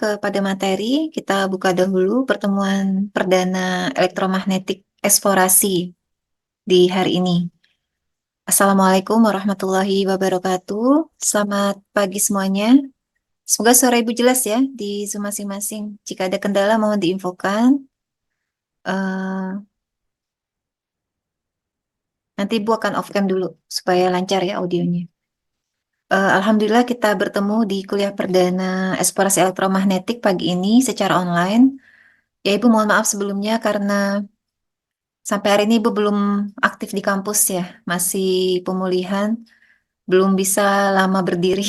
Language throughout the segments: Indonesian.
kepada materi. Kita buka dahulu pertemuan perdana elektromagnetik eksplorasi di hari ini. Assalamualaikum warahmatullahi wabarakatuh. Selamat pagi semuanya. Semoga suara Ibu jelas ya di Zoom masing-masing. Jika ada kendala mohon diinfokan. Eh, Nanti Ibu akan off cam dulu supaya lancar ya audionya. Alhamdulillah kita bertemu di kuliah perdana eksplorasi elektromagnetik pagi ini secara online. Ya Ibu mohon maaf sebelumnya karena sampai hari ini Ibu belum aktif di kampus ya, masih pemulihan, belum bisa lama berdiri.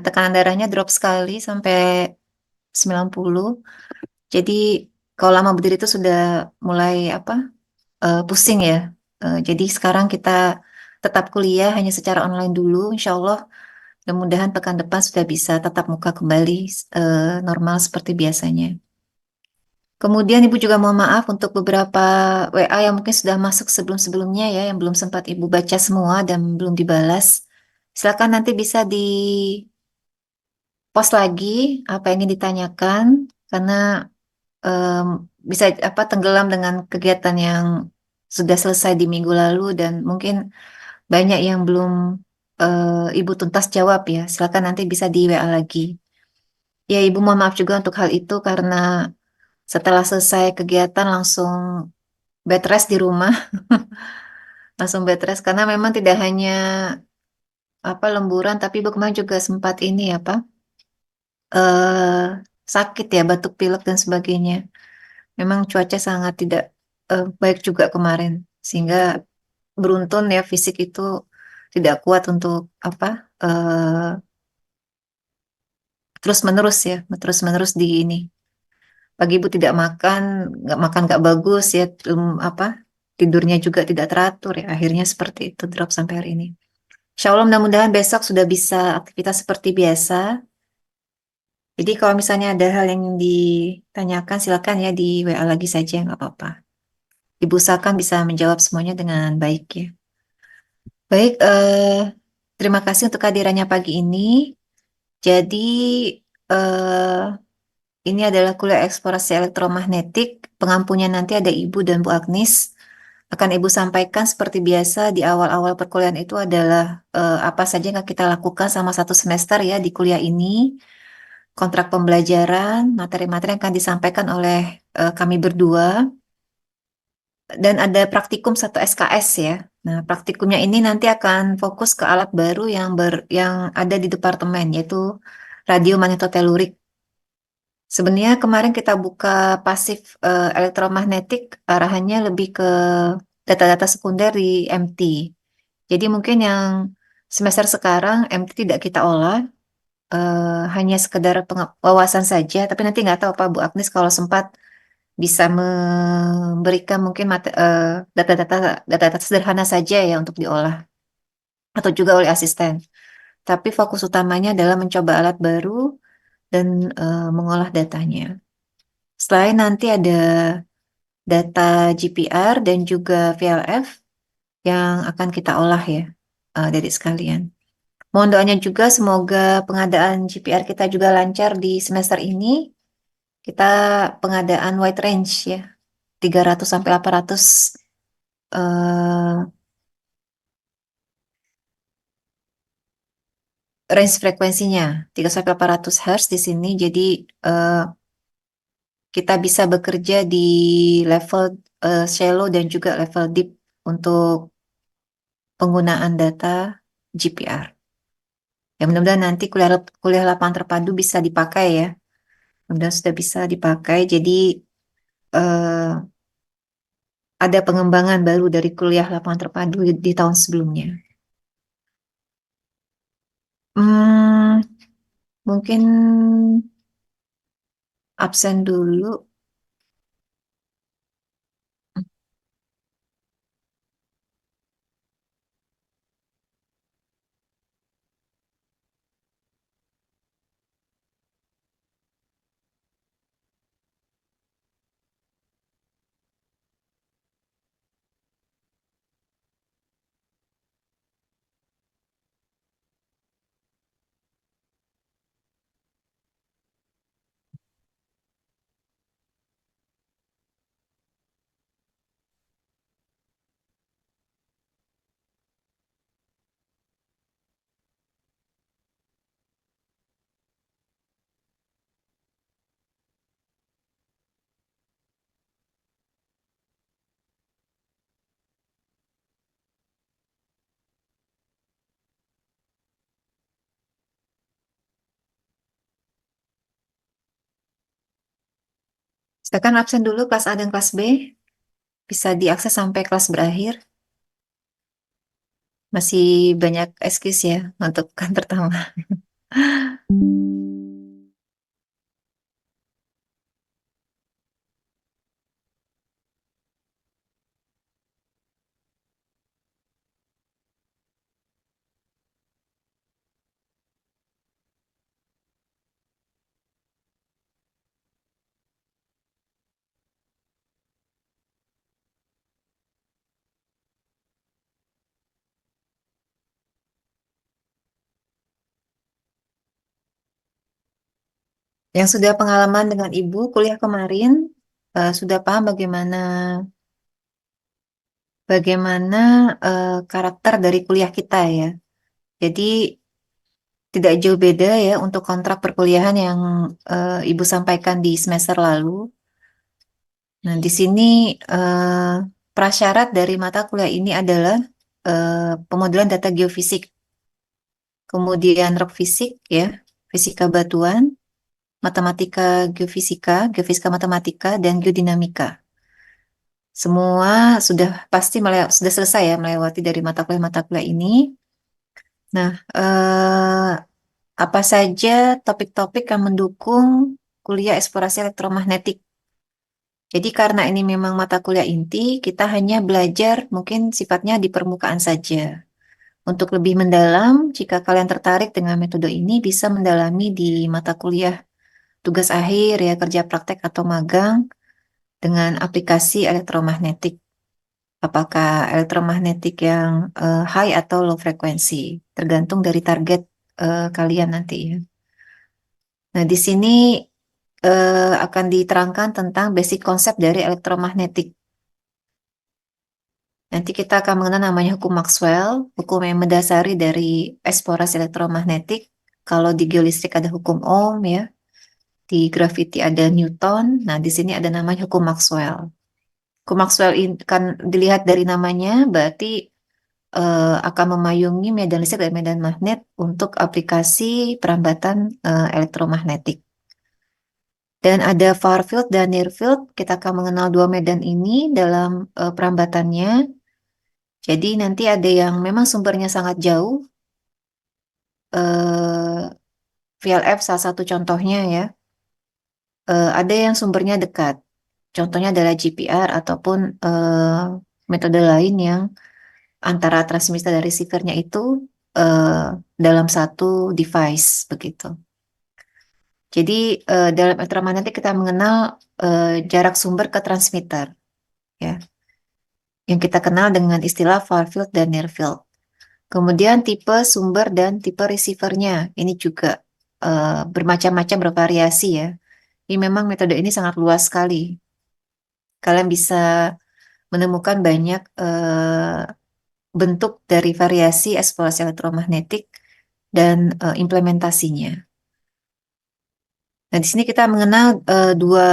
Tekanan darahnya drop sekali sampai 90. Jadi kalau lama berdiri itu sudah mulai apa? Pusing ya. Jadi sekarang kita tetap kuliah hanya secara online dulu, insya Allah. Mudah-mudahan pekan depan sudah bisa tatap muka kembali normal seperti biasanya. Kemudian Ibu juga mohon maaf untuk beberapa WA yang mungkin sudah masuk sebelum-sebelumnya ya, yang belum sempat Ibu baca semua dan belum dibalas. Silakan nanti bisa di post lagi apa yang ingin ditanyakan, karena em, bisa apa tenggelam dengan kegiatan yang sudah selesai di minggu lalu dan mungkin banyak yang belum Ibu tuntas jawab ya. Silakan nanti bisa di WA lagi. Ya, Ibu mohon maaf juga untuk hal itu karena setelah selesai kegiatan langsung bed rest di rumah, langsung bed rest karena memang tidak hanya apa lemburan tapi Ibu kemarin juga sempat ini apa eh sakit ya, batuk pilek dan sebagainya. Memang cuaca sangat tidak baik juga kemarin sehingga beruntun ya fisik itu tidak kuat untuk apa terus menerus ya, terus menerus di ini. Pagi Ibu tidak makan nggak bagus ya, apa tidurnya juga tidak teratur ya. Akhirnya seperti itu drop sampai hari ini. Insya Allah mudah-mudahan besok sudah bisa aktivitas seperti biasa. Jadi kalau misalnya ada hal yang ditanyakan silakan ya di WA lagi saja nggak apa-apa. Ibu usahakan bisa menjawab semuanya dengan baik ya. Baik, terima kasih untuk kehadirannya pagi ini. Jadi ini adalah kuliah eksplorasi elektromagnetik. Pengampunya nanti ada Ibu dan Bu Agnes. Akan Ibu sampaikan seperti biasa di awal-awal perkuliahan itu adalah apa saja yang kita lakukan selama satu semester ya di kuliah ini, kontrak pembelajaran, materi-materi yang akan disampaikan oleh kami berdua, dan ada praktikum satu SKS ya. Nah, praktikumnya ini nanti akan fokus ke alat baru yang ada di departemen, yaitu radio magnetotelurik. Sebenarnya kemarin kita buka pasif elektromagnetik, arahannya lebih ke data-data sekunder di MT. Jadi mungkin yang semester sekarang MT tidak kita olah, hanya sekedar wawasan saja. Tapi nanti nggak tahu Pak Bu Agnes kalau sempat bisa memberikan mungkin data-data data-data sederhana saja ya untuk diolah atau juga oleh asisten. Tapi fokus utamanya adalah mencoba alat baru dan mengolah datanya. Selain nanti ada data GPR dan juga VLF yang akan kita olah ya, dari sekalian. Mohon doanya juga semoga pengadaan GPR kita juga lancar di semester ini. Kita pengadaan wide range ya, 300 sampai 800 eh, range frekuensinya, 3 sampai 800 Hz di sini. Jadi eh, kita bisa bekerja di level shallow dan juga level deep untuk penggunaan data GPR. Ya mudah-mudahan nanti kuliah kuliah lapangan terpadu bisa dipakai ya. Mudah-mudahan sudah bisa dipakai. Jadi eh, ada pengembangan baru dari kuliah lapangan terpadu di tahun sebelumnya. Hmm, mungkin absen dulu. Silakan absen dulu kelas A dan kelas B, bisa diakses sampai kelas berakhir. Masih banyak excuse ya untuk kan pertama. Yang sudah pengalaman dengan Ibu kuliah kemarin, sudah paham bagaimana bagaimana karakter dari kuliah kita ya. Jadi tidak jauh beda ya untuk kontrak perkuliahan yang Ibu sampaikan di semester lalu. Nah, di sini prasyarat dari mata kuliah ini adalah pemodelan data geofisik, kemudian rock fisik ya, fisika batuan, matematika geofisika, geofisika matematika, dan geodinamika. Semua sudah pasti sudah selesai ya melewati dari mata kuliah ini. Nah, apa saja topik-topik yang mendukung kuliah eksplorasi elektromagnetik? Jadi karena ini memang mata kuliah inti, kita hanya belajar mungkin sifatnya di permukaan saja. Untuk lebih mendalam, jika kalian tertarik dengan metode ini, bisa mendalami di mata kuliah tugas akhir ya, kerja praktek atau magang dengan aplikasi elektromagnetik. Apakah elektromagnetik yang high atau low frekuensi, tergantung dari target kalian nanti ya. Nah, di sini akan diterangkan tentang basic konsep dari elektromagnetik. Nanti kita akan mengenal namanya hukum Maxwell, hukum yang mendasari dari eksplorasi elektromagnetik. Kalau di geolistrik ada hukum Ohm ya, di gravity ada Newton. Nah, di sini ada namanya hukum Maxwell. Hukum Maxwell ini kan dilihat dari namanya, berarti akan memayungi medan listrik dan medan magnet untuk aplikasi perambatan elektromagnetik. Dan ada far field dan near field. Kita akan mengenal dua medan ini dalam perambatannya. Jadi nanti ada yang memang sumbernya sangat jauh. VLF salah satu contohnya ya. Ada yang sumbernya dekat. Contohnya adalah GPR ataupun metode lain yang antara transmitter dan receivernya itu eh, dalam satu device begitu. Jadi dalam elektromagnetik kita mengenal jarak sumber ke transmitter ya, yang kita kenal dengan istilah far field dan near field. Kemudian tipe sumber dan tipe receivernya ini juga bermacam-macam bervariasi ya. Ini memang metode ini sangat luas sekali. Kalian bisa menemukan banyak bentuk dari variasi eksplorasi elektromagnetik dan implementasinya. Nah, di sini kita mengenal dua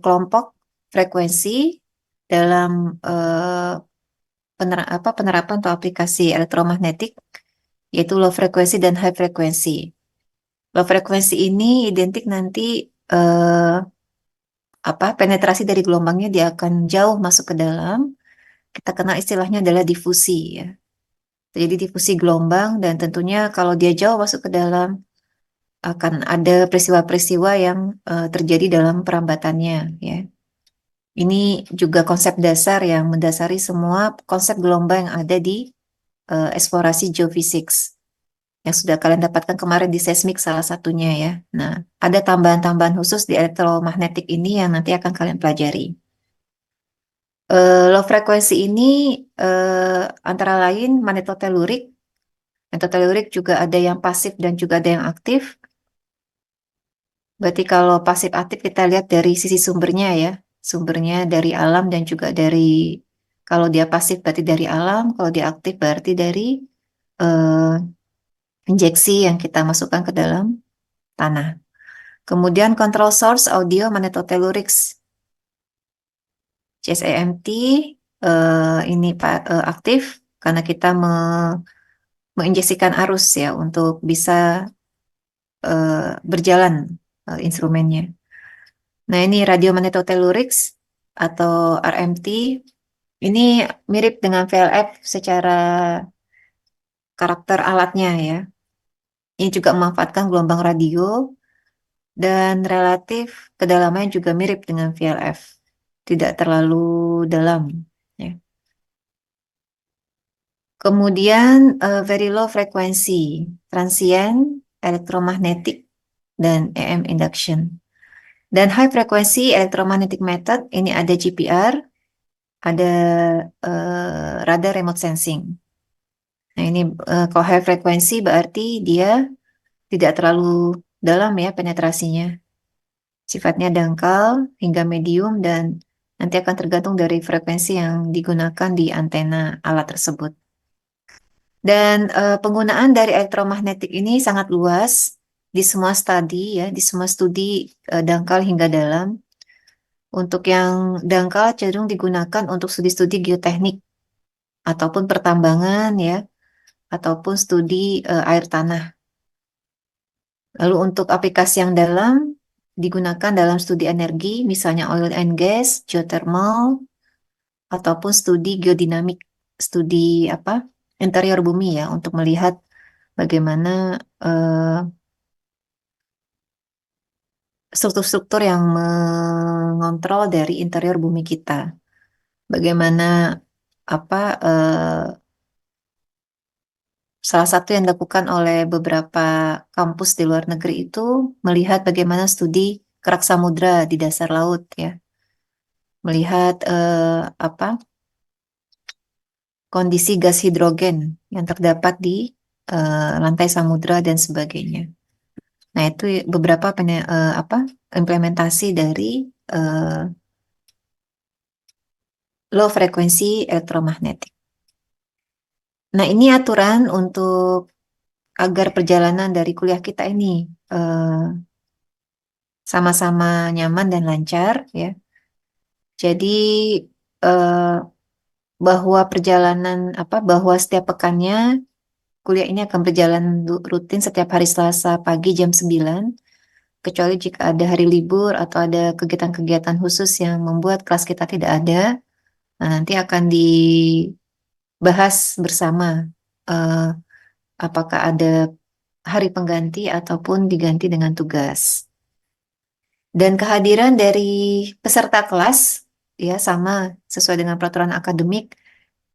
kelompok frekuensi dalam penerapan atau aplikasi elektromagnetik, yaitu low frekuensi dan high frekuensi. Low frekuensi ini identik nanti eh, penetrasi dari gelombangnya dia akan jauh masuk ke dalam. Kita kenal istilahnya adalah difusi ya. Jadi difusi gelombang dan tentunya kalau dia jauh masuk ke dalam akan ada peristiwa-peristiwa yang terjadi dalam perambatannya ya. Ini juga konsep dasar yang mendasari semua konsep gelombang yang ada di eksplorasi geofisik yang sudah kalian dapatkan kemarin di seismik salah satunya ya. Nah, ada tambahan-tambahan khusus di elektromagnetik ini yang nanti akan kalian pelajari. Low frekuensi ini antara lain magnetotelurik. Magnetotelurik juga ada yang pasif dan juga ada yang aktif. Berarti kalau pasif aktif kita lihat dari sisi sumbernya ya. Sumbernya dari alam dan juga dari, kalau dia pasif berarti dari alam, kalau dia aktif berarti dari eh, injeksi yang kita masukkan ke dalam tanah. Kemudian control source audio magnetotellurics CSAMT ini aktif karena kita menginjeksikan arus ya untuk bisa berjalan instrumennya. Nah, ini radiomagnetotellurics atau RMT. Ini mirip dengan VLF secara karakter alatnya ya. Ini juga memanfaatkan gelombang radio dan relatif kedalamannya juga mirip dengan VLF. Tidak terlalu dalam. Ya. Kemudian very low frequency, transient, elektromagnetik, dan EM induction. Dan high frequency electromagnetic method, ini ada GPR, ada radar remote sensing. Nah ini kalau high frequency berarti dia tidak terlalu dalam ya penetrasinya. Sifatnya dangkal hingga medium dan nanti akan tergantung dari frekuensi yang digunakan di antena alat tersebut. Dan penggunaan dari elektromagnetik ini sangat luas di semua studi ya, di semua studi dangkal hingga dalam. Untuk yang dangkal cenderung digunakan untuk studi-studi geoteknik ataupun pertambangan ya, ataupun studi air tanah. Lalu untuk aplikasi yang dalam digunakan dalam studi energi, misalnya oil and gas, geothermal, ataupun studi geodinamik, studi apa interior bumi ya, untuk melihat bagaimana eh, struktur-struktur yang mengontrol dari interior bumi kita. Bagaimana apa salah satu yang dilakukan oleh beberapa kampus di luar negeri itu melihat bagaimana studi kerak samudra di dasar laut ya, melihat apa kondisi gas hidrogen yang terdapat di lantai samudra dan sebagainya. Nah, itu beberapa apa implementasi dari eh, low frekuensi elektromagnetik. Nah, ini aturan untuk agar perjalanan dari kuliah kita ini eh, sama-sama nyaman dan lancar ya. Jadi eh, bahwa perjalanan apa bahwa setiap pekannya kuliah ini akan berjalan rutin setiap hari Selasa pagi jam 9, kecuali jika ada hari libur atau ada kegiatan-kegiatan khusus yang membuat kelas kita tidak ada. Nah, nanti akan dibahas bersama eh, apakah ada hari pengganti ataupun diganti dengan tugas. Dan kehadiran dari peserta kelas ya sama sesuai dengan peraturan akademik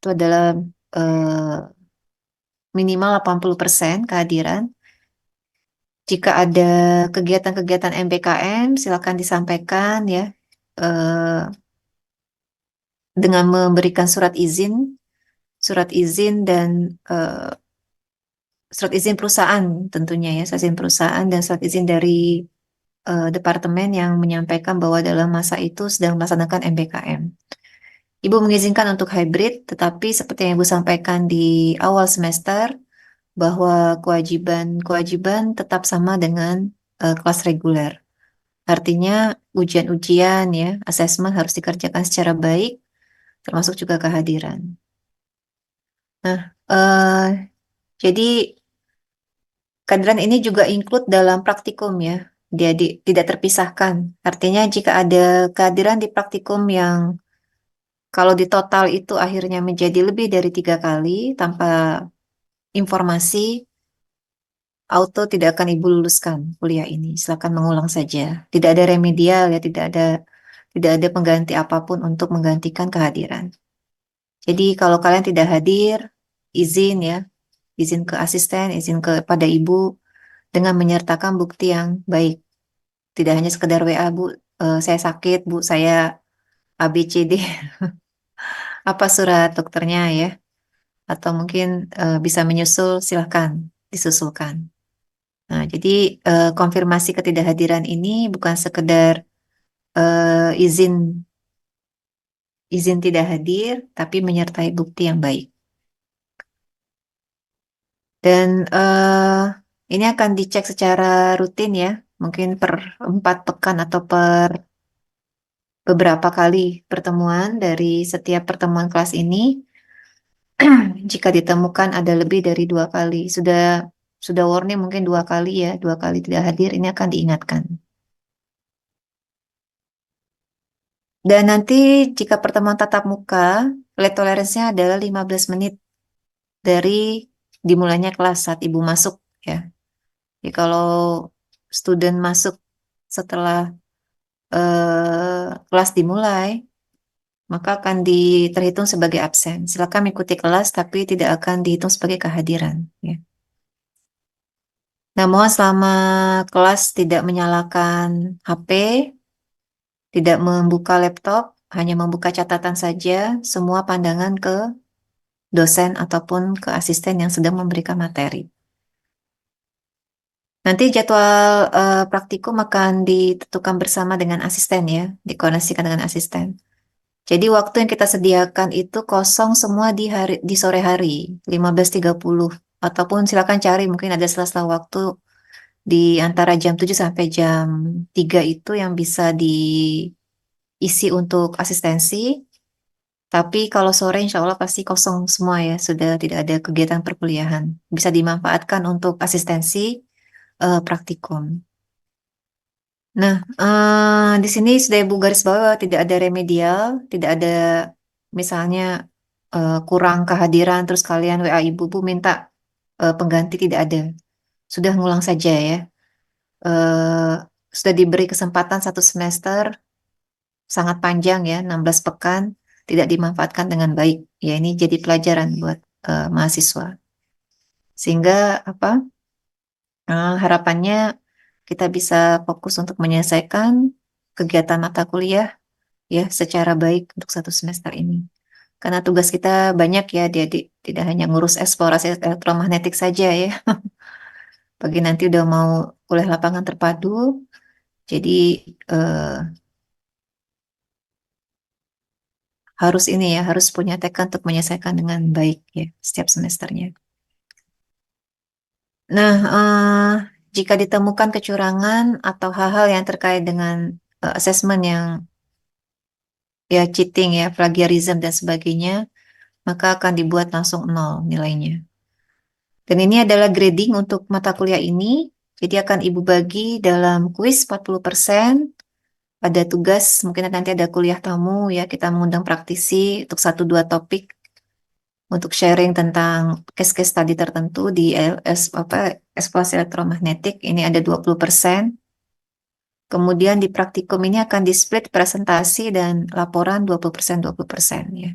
itu adalah eh, minimal 80% kehadiran. Jika ada kegiatan-kegiatan MBKM, silakan disampaikan ya eh, dengan memberikan surat izin dan eh, surat izin perusahaan tentunya ya, surat izin perusahaan dan surat izin dari departemen yang menyampaikan bahwa dalam masa itu sedang melaksanakan MBKM. Ibu mengizinkan untuk hybrid, tetapi seperti yang Ibu sampaikan di awal semester, bahwa kewajiban tetap sama dengan kelas reguler. Artinya ujian-ujian ya, asesmen harus dikerjakan secara baik, termasuk juga kehadiran. Nah, jadi kehadiran ini juga include dalam praktikum ya, dia tidak terpisahkan. Artinya jika ada kehadiran di praktikum yang kalau di total itu akhirnya menjadi lebih dari 3 kali tanpa informasi, auto tidak akan Ibu luluskan kuliah ini. Silakan mengulang saja. Tidak ada remedial ya, tidak ada pengganti apapun untuk menggantikan kehadiran. Jadi kalau kalian tidak hadir, izin ya, izin ke asisten, izin kepada Ibu dengan menyertakan bukti yang baik. Tidak hanya sekedar WA, Bu, saya sakit, Bu, saya ABCD, apa surat dokternya ya, atau mungkin bisa menyusul, silahkan disusulkan. Nah, jadi konfirmasi ketidakhadiran ini bukan sekedar izin izin tidak hadir, tapi menyertai bukti yang baik. Dan ini akan dicek secara rutin ya, mungkin per 4 pekan atau per beberapa kali pertemuan dari setiap pertemuan kelas ini. Jika ditemukan ada lebih dari 2 kali, sudah warning mungkin 2 kali ya, 2 kali tidak hadir, ini akan diingatkan. Dan nanti jika pertemuan tatap muka, late tolerance-nya adalah 15 menit dari dimulainya kelas saat ibu masuk ya. Jadi kalau student masuk setelah kelas dimulai, maka akan terhitung sebagai absen. Silakan mengikuti kelas, tapi tidak akan dihitung sebagai kehadiran. Ya. Nah, mohon selama kelas tidak menyalakan HP, tidak membuka laptop, hanya membuka catatan saja, semua pandangan ke dosen ataupun ke asisten yang sedang memberikan materi. Nanti jadwal praktikum akan ditentukan bersama dengan asisten ya, dikoordinasikan dengan asisten. Jadi waktu yang kita sediakan itu kosong semua di sore hari 15.30 ataupun silakan cari mungkin ada sela-sela waktu di antara jam 7 sampai jam 3 itu yang bisa diisi untuk asistensi. Tapi kalau sore insya Allah pasti kosong semua ya, sudah tidak ada kegiatan perkuliahan. Bisa dimanfaatkan untuk asistensi praktikum. Nah, di sini sudah Ibu garis bawah bahwa tidak ada remedial, tidak ada misalnya kurang kehadiran terus kalian WA Ibu Bu minta pengganti tidak ada. Sudah ngulang saja ya. Eh, sudah diberi kesempatan 1 semester sangat panjang ya, 16 pekan tidak dimanfaatkan dengan baik. Ya ini jadi pelajaran buat mahasiswa. Sehingga apa? Harapannya kita bisa fokus untuk menyelesaikan kegiatan mata kuliah ya secara baik untuk 1 semester ini. Karena tugas kita banyak ya, dia tidak hanya ngurus eksplorasi elektromagnetik saja ya. Bagi nanti udah mau kuliah lapangan terpadu, jadi eh, harus ini ya, harus punya tekad untuk menyelesaikan dengan baik ya setiap semesternya. Nah, jika ditemukan kecurangan atau hal-hal yang terkait dengan asesmen yang ya cheating ya, plagiarism dan sebagainya, maka akan dibuat langsung nol nilainya. Dan ini adalah grading untuk mata kuliah ini. Jadi akan Ibu bagi dalam kuis 40%, ada tugas, mungkin nanti ada kuliah tamu ya, kita mengundang praktisi untuk 1-2 topik untuk sharing tentang case-case tadi tertentu di eksplorasi elektromagnetik, ini ada 20%. Kemudian di praktikum ini akan di-split presentasi dan laporan 20%, 20% ya.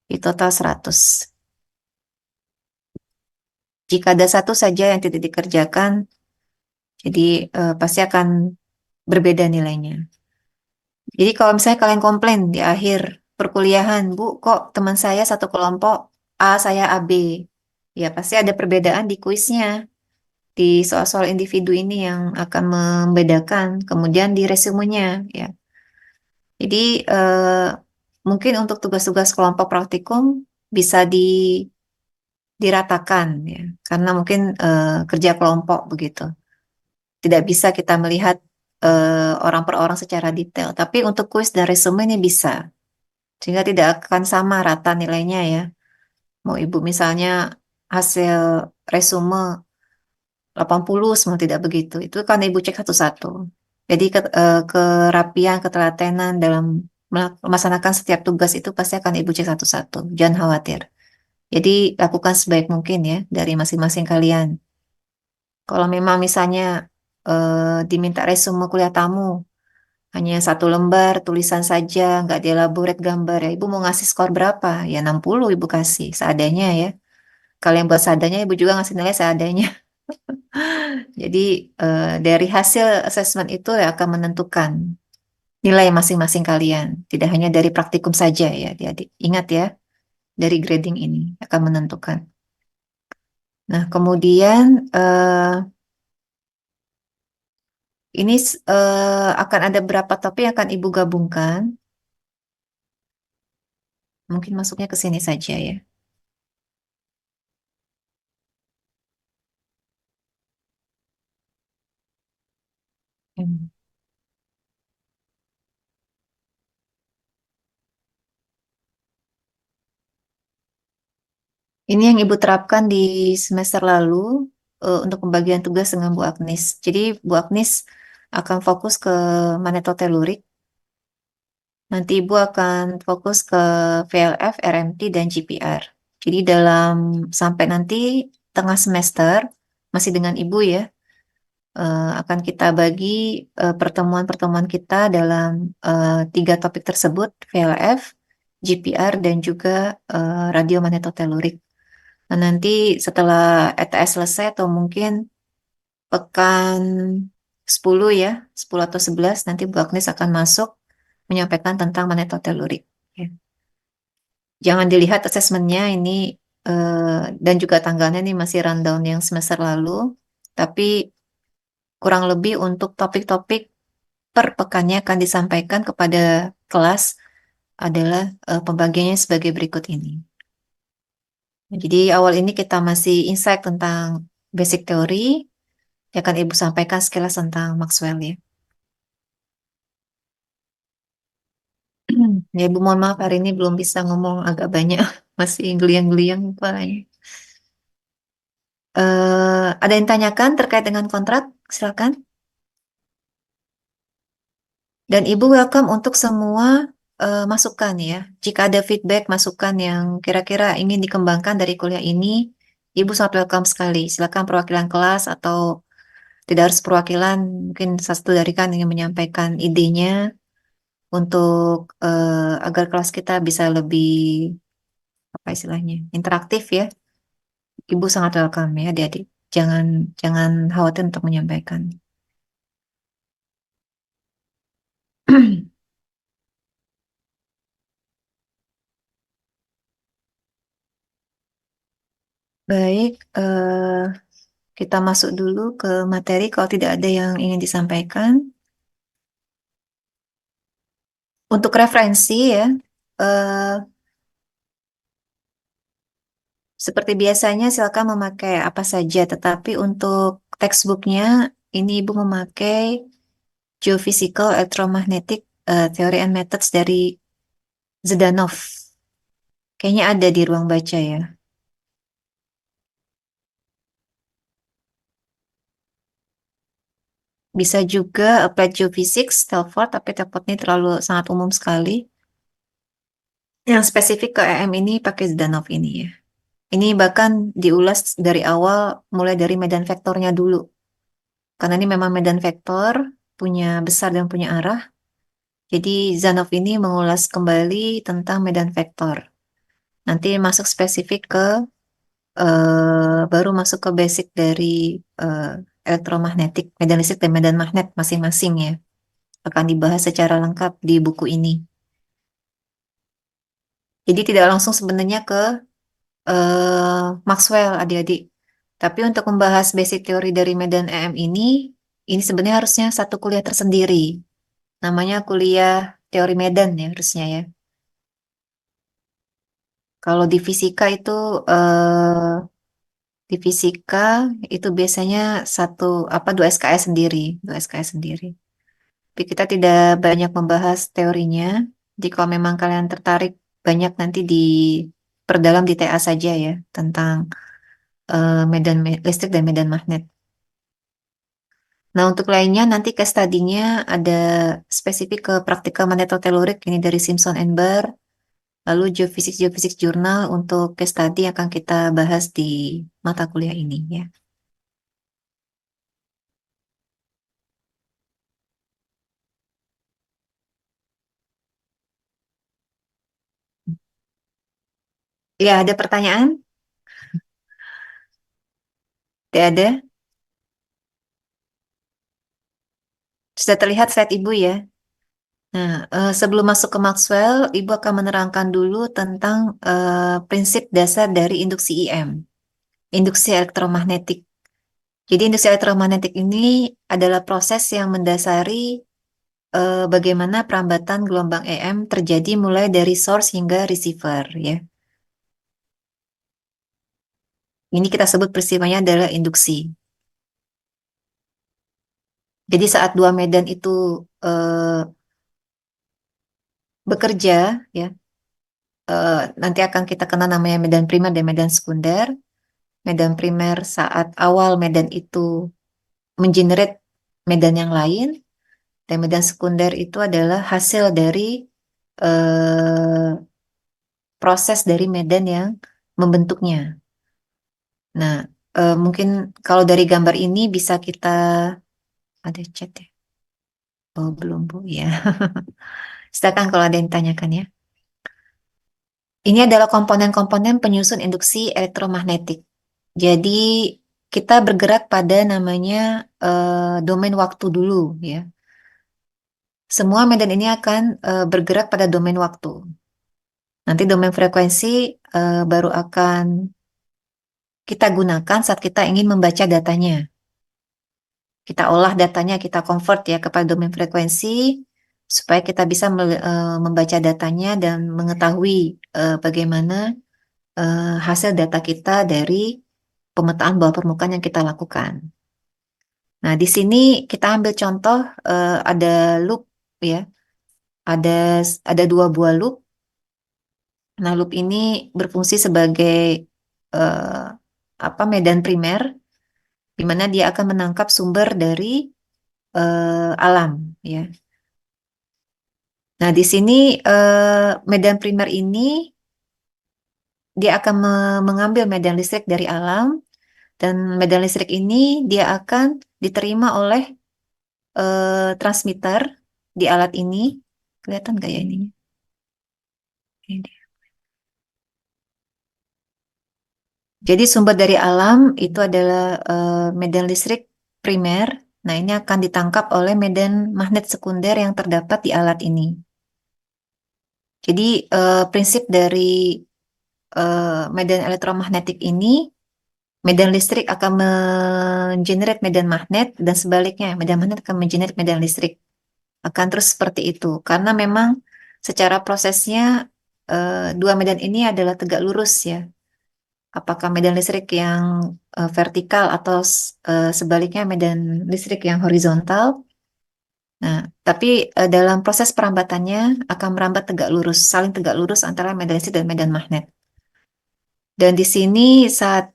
Di total 100. Jika ada satu saja yang tidak dikerjakan, jadi pasti akan berbeda nilainya. Jadi kalau misalnya kalian komplain di akhir perkuliahan, Bu, kok teman saya satu kelompok A, saya AB. Ya pasti ada perbedaan di kuisnya, di soal-soal individu ini yang akan membedakan. Kemudian di resumenya, ya. Jadi mungkin untuk tugas-tugas kelompok praktikum bisa diratakan, ya, karena mungkin kerja kelompok begitu. Tidak bisa kita melihat orang per orang secara detail. Tapi untuk kuis dan resume ini bisa. Sehingga tidak akan sama rata nilainya ya. Mau ibu misalnya hasil resume 80 semua tidak begitu. Itu kan ibu cek satu-satu. Jadi kerapian, ketelatenan dalam melaksanakan setiap tugas itu pasti akan ibu cek satu-satu. Jangan khawatir. Jadi lakukan sebaik mungkin ya dari masing-masing kalian. Kalau memang misalnya diminta resume kuliah tamu, hanya 1 lembar tulisan saja, nggak dielaborate gambar ya. Ibu mau ngasih skor berapa? Ya 60 ibu kasih seadanya ya. Kalau yang buat seadanya ibu juga ngasih nilai seadanya. Jadi dari hasil assessment itu ya akan menentukan nilai masing-masing kalian. Tidak hanya dari praktikum saja ya, adik-adik. Ingat ya, dari grading ini akan menentukan. Nah, kemudian ini akan ada berapa topik yang akan ibu gabungkan. Mungkin masuknya ke sini saja ya. Hmm. Ini yang Ibu terapkan di semester lalu untuk pembagian tugas dengan Bu Agnes. Jadi Bu Agnes akan fokus ke magnetotelurik Nanti Ibu akan fokus ke VLF, RMT, dan GPR. Jadi sampai nanti tengah semester, masih dengan Ibu ya, akan kita bagi pertemuan-pertemuan kita dalam tiga topik tersebut, VLF, GPR, dan juga radiomagnetotelurik. Nah, nanti setelah ETS selesai atau mungkin pekan 10 ya, 10 atau 11, nanti Bu Agnes akan masuk menyampaikan tentang magnetotelurik. Ya. Jangan dilihat asesmennya ini dan juga tanggalnya ini masih rundown yang semester lalu, tapi kurang lebih untuk topik-topik per pekannya akan disampaikan kepada kelas adalah pembagiannya sebagai berikut ini. Nah, jadi awal ini kita masih insight tentang basic teori, yang akan Ibu sampaikan sekilas tentang Maxwell ya. Ya Ibu mohon maaf hari ini belum bisa ngomong agak banyak, masih geliang-geliang kepalanya. Ada yang tanyakan terkait dengan kontrak? Silakan. Dan Ibu welcome untuk semua masukan ya. Jika ada feedback, masukan yang kira-kira ingin dikembangkan dari kuliah ini, Ibu sangat welcome sekali. Silakan perwakilan kelas atau tidak harus perwakilan, mungkin satu dari kan ingin menyampaikan idenya untuk agar kelas kita bisa lebih apa istilahnya interaktif ya. Ibu sangat welcome ya adik-adik. Jangan jangan khawatir untuk menyampaikan. Baik, kita masuk dulu ke materi kalau tidak ada yang ingin disampaikan. Untuk referensi ya, eh, seperti biasanya silakan memakai apa saja, tetapi untuk textbooknya ini Ibu memakai Geophysical Electromagnetic Theory and Methods dari Zdanov. Kayaknya ada di ruang baca ya. Bisa juga Applied Geophysics, Telford, tapi Telford ini terlalu sangat umum sekali. Yang spesifik ke EM ini pakai Zdanov ini ya. Ini bahkan diulas dari awal, mulai dari medan vektornya dulu. Karena ini memang medan vektor, punya besar dan punya arah. Jadi Zdanov ini mengulas kembali tentang medan vektor. Nanti masuk spesifik ke, baru masuk ke basic dari eh, elektromagnetik, medan listrik dan medan magnet masing-masing ya. Akan dibahas secara lengkap di buku ini. Jadi tidak langsung sebenarnya ke Maxwell adik-adik. Tapi untuk membahas basic teori dari medan EM ini sebenarnya harusnya satu kuliah tersendiri. Namanya kuliah teori medan ya harusnya ya. Kalau eh, di fisika itu biasanya satu apa dua SKS sendiri, dua SKS sendiri. Tapi kita tidak banyak membahas teorinya. Jadi kalau memang kalian tertarik banyak nanti perdalam di TA saja ya tentang listrik dan medan magnet. Nah, untuk lainnya nanti case study-nya ada spesifik ke praktikal magnetotelurik ini dari Simpson and Barr, lalu geofisik jurnal untuk case study yang akan kita bahas di mata kuliah ini ya. Ya, ada pertanyaan? Tidak ada? Sudah terlihat slide Ibu ya? Nah, sebelum masuk ke Maxwell, Ibu akan menerangkan dulu tentang prinsip dasar dari induksi IM, induksi elektromagnetik. Jadi induksi elektromagnetik ini adalah proses yang mendasari bagaimana perambatan gelombang EM terjadi mulai dari source hingga receiver ya. Ini kita sebut peristiwanya adalah induksi. Jadi saat dua medan itu eh, bekerja ya, nanti akan kita kenal namanya medan primer dan medan sekunder. Medan primer saat awal medan itu mengenerate medan yang lain dan medan sekunder itu adalah hasil dari eh, proses dari medan yang membentuknya. Nah, mungkin kalau dari gambar ini bisa kita ada chat ya. Oh, belum Bu ya. Silakan kalau ada yang ditanyakan ya. Ini adalah komponen-komponen penyusun induksi elektromagnetik. Jadi kita bergerak pada namanya domain waktu dulu ya. Semua medan ini akan bergerak pada domain waktu. Nanti domain frekuensi baru akan kita gunakan saat kita ingin membaca datanya. Kita olah datanya, kita convert ya kepada domain frekuensi supaya kita bisa membaca datanya dan mengetahui bagaimana hasil data kita dari pemetaan bawah permukaan yang kita lakukan. Nah, di sini kita ambil contoh ada loop ya, ada ada dua buah loop. Nah, loop ini berfungsi sebagai eh, apa medan primer, di mana dia akan menangkap sumber dari alam ya. Nah, di sini medan primer ini dia akan mengambil medan listrik dari alam dan medan listrik ini dia akan diterima oleh transmitter di alat ini. Kelihatan nggak ya ininya? Ini dia. Jadi sumber dari alam itu adalah medan listrik primer. Nah, ini akan ditangkap oleh medan magnet sekunder yang terdapat di alat ini. Jadi prinsip dari medan elektromagnetik ini, medan listrik akan mengenerate medan magnet dan sebaliknya, medan magnet akan mengenerate medan listrik. Akan terus seperti itu. Karena memang secara prosesnya dua medan ini adalah tegak lurus ya. Apakah medan listrik yang vertikal atau sebaliknya medan listrik yang horizontal. Nah, tapi dalam proses perambatannya akan merambat tegak lurus, saling tegak lurus antara medan listrik dan medan magnet. Dan di sini saat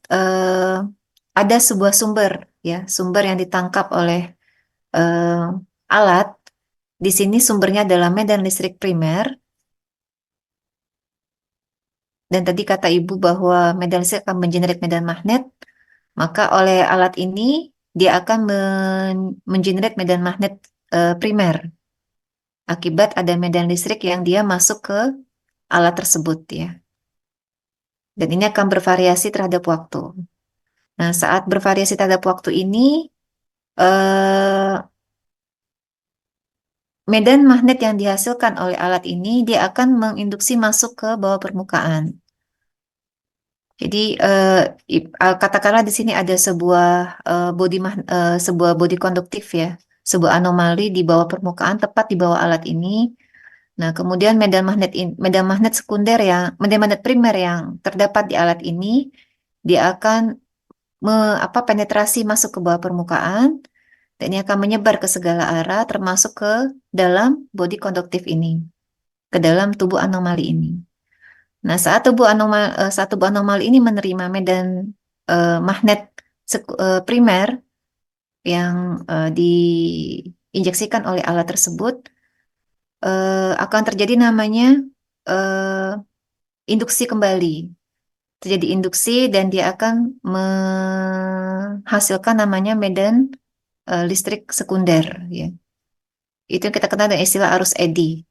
ada sebuah sumber, ya, sumber yang ditangkap oleh eh, alat, di sini sumbernya adalah medan listrik primer. Dan tadi kata Ibu bahwa medan listrik akan mengenerate medan magnet, maka oleh alat ini dia akan mengenerate medan magnet primer akibat ada medan listrik yang dia masuk ke alat tersebut ya. Dan ini akan bervariasi terhadap waktu. Nah, saat bervariasi terhadap waktu ini, eh, medan magnet yang dihasilkan oleh alat ini dia akan menginduksi masuk ke bawah permukaan. Jadi katakanlah di sini ada sebuah sebuah body konduktif ya, sebuah anomali di bawah permukaan tepat di bawah alat ini. Nah, kemudian medan magnet sekunder yang medan magnet primer yang terdapat di alat ini dia akan penetrasi masuk ke bawah permukaan dan ini akan menyebar ke segala arah termasuk ke dalam body konduktif ini, ke dalam tubuh anomali ini. Nah, saat tubuh anomali ini menerima medan magnet primer yang diinjeksikan oleh alat tersebut, akan terjadi namanya eh, induksi kembali. Terjadi induksi dan dia akan menghasilkan namanya medan listrik sekunder. Ya. Itu yang kita kenal dengan istilah arus eddy.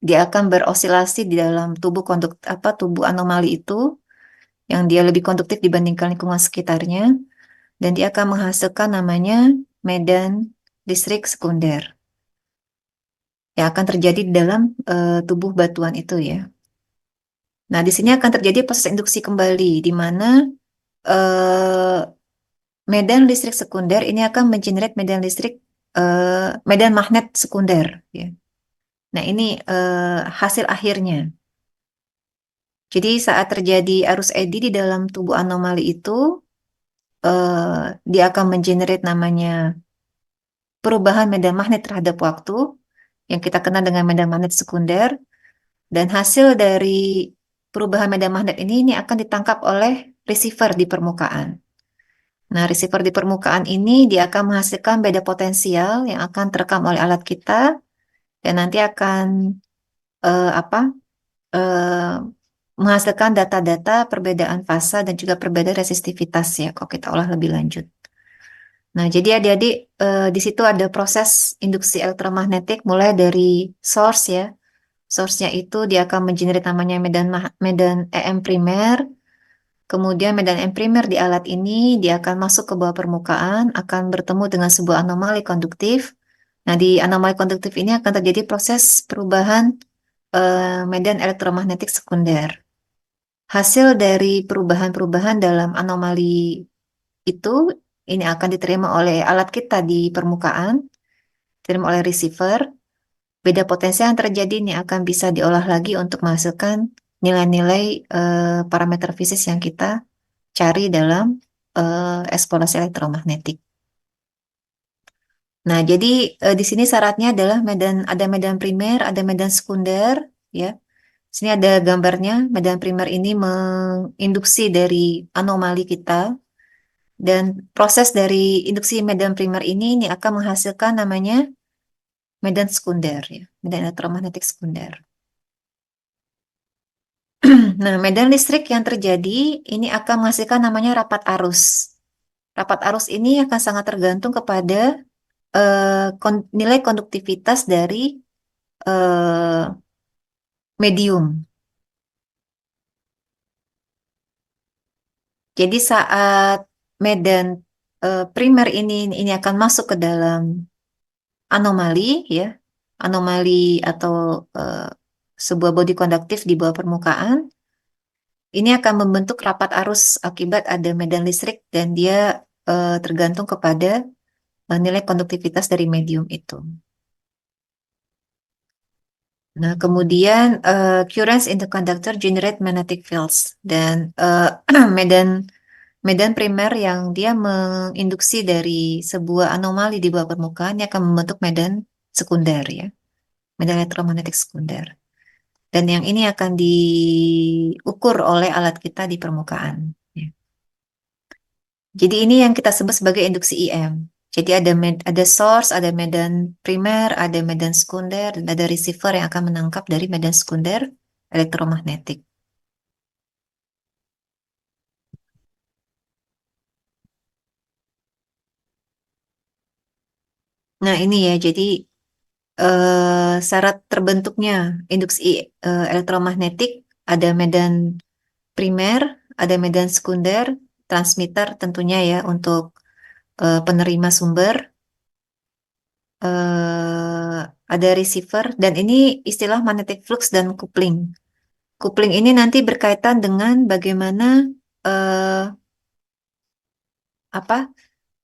Dia akan berosilasi di dalam tubuh anomali itu yang dia lebih konduktif dibandingkan lingkungan sekitarnya dan dia akan menghasilkan namanya medan listrik sekunder yang akan terjadi di dalam tubuh batuan itu ya. Nah, di sini akan terjadi proses induksi kembali di mana eh, medan listrik sekunder ini akan mengenerate medan magnet sekunder ya. Nah, ini hasil akhirnya. Jadi saat terjadi arus eddy di dalam tubuh anomali itu, dia akan mengenerate namanya perubahan medan magnet terhadap waktu yang kita kenal dengan medan magnet sekunder dan hasil dari perubahan medan magnet ini akan ditangkap oleh receiver di permukaan. Nah, receiver di permukaan ini dia akan menghasilkan beda potensial yang akan terekam oleh alat kita dan nanti akan apa eh, menghasilkan data-data perbedaan fasa dan juga perbedaan resistivitas ya kalau kita olah lebih lanjut. Nah, jadi adik-adik di situ ada proses induksi elektromagnetik mulai dari source ya. Source-nya itu dia akan mengenerate namanya medan EM primer. Kemudian medan EM primer di alat ini dia akan masuk ke bawah permukaan, akan bertemu dengan sebuah anomali konduktif. Nah, di anomali konduktif ini akan terjadi proses perubahan medan elektromagnetik sekunder. Hasil dari perubahan-perubahan dalam anomali itu ini akan diterima oleh alat kita di permukaan, diterima oleh receiver. Beda potensi yang terjadi ini akan bisa diolah lagi untuk menghasilkan nilai-nilai parameter fisik yang kita cari dalam eksplorasi elektromagnetik. Nah, jadi di sini syaratnya adalah ada medan primer, ada medan sekunder, ya. Sini ada gambarnya, medan primer ini menginduksi dari anomali kita, dan proses dari induksi medan primer ini akan menghasilkan namanya medan sekunder, ya, medan elektromagnetik sekunder. Nah, medan listrik yang terjadi ini akan menghasilkan namanya rapat arus. Rapat arus ini akan sangat tergantung kepada nilai konduktivitas dari eh, medium. Jadi saat medan primer ini akan masuk ke dalam anomali, ya, anomali atau eh, sebuah bodi konduktif di bawah permukaan, ini akan membentuk rapat arus akibat ada medan listrik dan dia tergantung kepada nilai konduktivitas dari medium itu. Nah, kemudian currents in the conductor generate magnetic fields, dan medan medan primer yang dia menginduksi dari sebuah anomali di bawah permukaan yang akan membentuk medan sekunder ya, medan elektromagnetik sekunder. Dan yang ini akan diukur oleh alat kita di permukaan. Ya. Jadi ini yang kita sebut sebagai induksi IM. Jadi ada source, ada medan primer, ada medan sekunder, dan ada receiver yang akan menangkap dari medan sekunder elektromagnetik. Nah ini ya, jadi syarat terbentuknya induksi elektromagnetik ada medan primer, ada medan sekunder, transmitter tentunya ya untuk penerima sumber, ada receiver, dan ini istilah magnetic flux dan coupling. Coupling ini nanti berkaitan dengan bagaimana eh, apa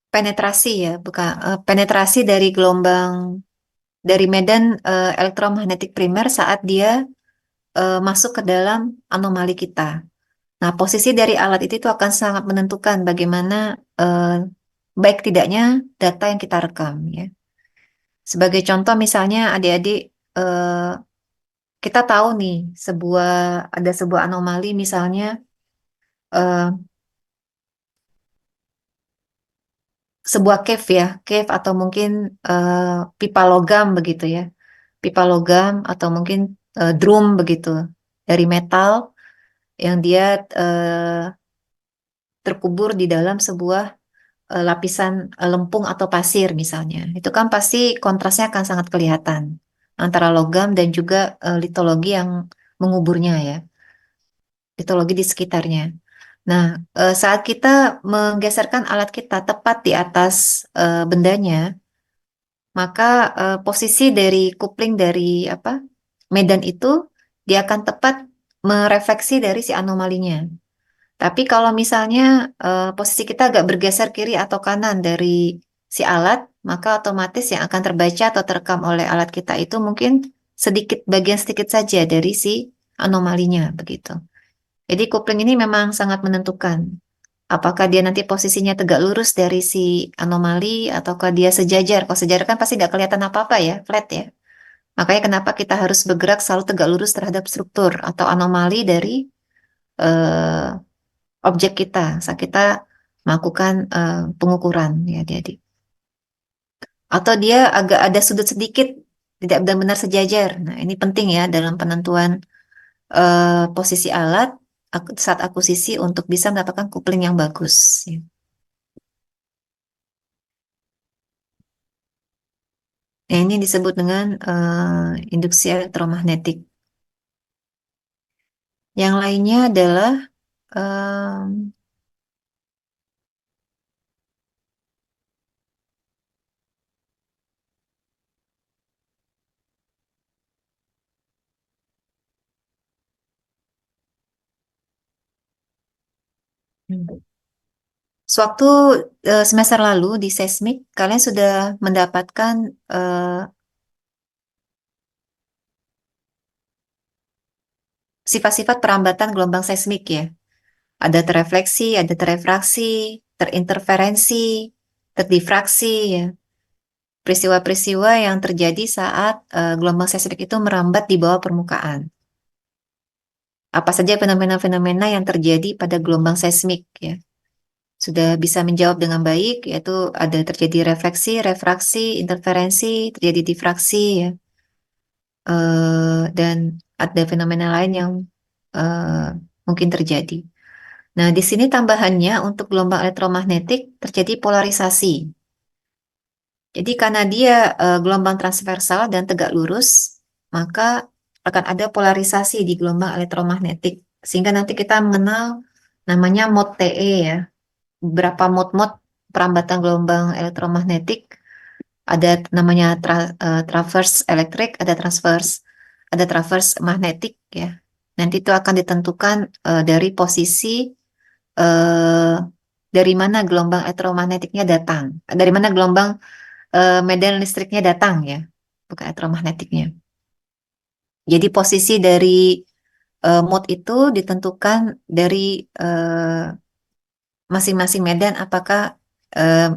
penetrasi ya, bukan penetrasi dari gelombang dari medan elektromagnetik primer saat dia masuk ke dalam anomali kita. Nah, posisi dari alat itu akan sangat menentukan bagaimana eh, baik tidaknya data yang kita rekam ya. Sebagai contoh misalnya adik-adik eh, kita tahu nih ada sebuah anomali misalnya eh, sebuah cave ya, cave atau mungkin eh, pipa logam begitu ya. Pipa logam atau mungkin drum begitu dari metal yang dia eh, terkubur di dalam sebuah lapisan lempung atau pasir misalnya. Itu kan pasti kontrasnya akan sangat kelihatan antara logam dan juga litologi yang menguburnya ya, litologi di sekitarnya. Nah, saat kita menggeserkan alat kita tepat di atas bendanya, maka posisi dari coupling dari apa medan itu dia akan tepat merefleksi dari si anomalinya. Tapi kalau misalnya posisi kita agak bergeser kiri atau kanan dari si alat, maka otomatis yang akan terbaca atau terekam oleh alat kita itu mungkin bagian sedikit saja dari si anomalinya begitu. Jadi kopling ini memang sangat menentukan. Apakah dia nanti posisinya tegak lurus dari si anomali ataukah dia sejajar. Kalau sejajar kan pasti nggak kelihatan apa-apa ya, flat ya. Makanya kenapa kita harus bergerak selalu tegak lurus terhadap struktur atau anomali dari eh, objek kita saat kita melakukan pengukuran ya, jadi atau dia agak ada sudut sedikit tidak benar-benar sejajar. Nah, ini penting ya dalam penentuan posisi alat saat akuisisi untuk bisa mendapatkan coupling yang bagus. Ya. Nah, ini disebut dengan induksi elektromagnetik. Yang lainnya adalah em, sewaktu semester lalu di seismik, kalian sudah mendapatkan sifat-sifat perambatan gelombang seismik ya. Ada terefleksi, ada terefraksi, terinterferensi, terdifraksi ya. Peristiwa-peristiwa yang terjadi saat gelombang seismik itu merambat di bawah permukaan. Apa saja fenomena-fenomena yang terjadi pada gelombang seismik ya. Sudah bisa menjawab dengan baik, yaitu ada terjadi refleksi, refraksi, interferensi, terjadi difraksi ya. Dan ada fenomena lain yang mungkin terjadi. Nah, di sini tambahannya untuk gelombang elektromagnetik terjadi polarisasi. Jadi karena dia gelombang transversal dan tegak lurus, maka akan ada polarisasi di gelombang elektromagnetik. Sehingga nanti kita mengenal namanya mode TE ya. Beberapa mode-mode perambatan gelombang elektromagnetik. Ada namanya transverse elektrik, ada transverse magnetik ya. Nanti itu akan ditentukan dari posisi eh, dari mana gelombang elektromagnetiknya datang, dari mana gelombang medan listriknya datang ya, bukan elektromagnetiknya. Jadi posisi dari mode itu ditentukan dari eh, masing-masing medan, apakah eh,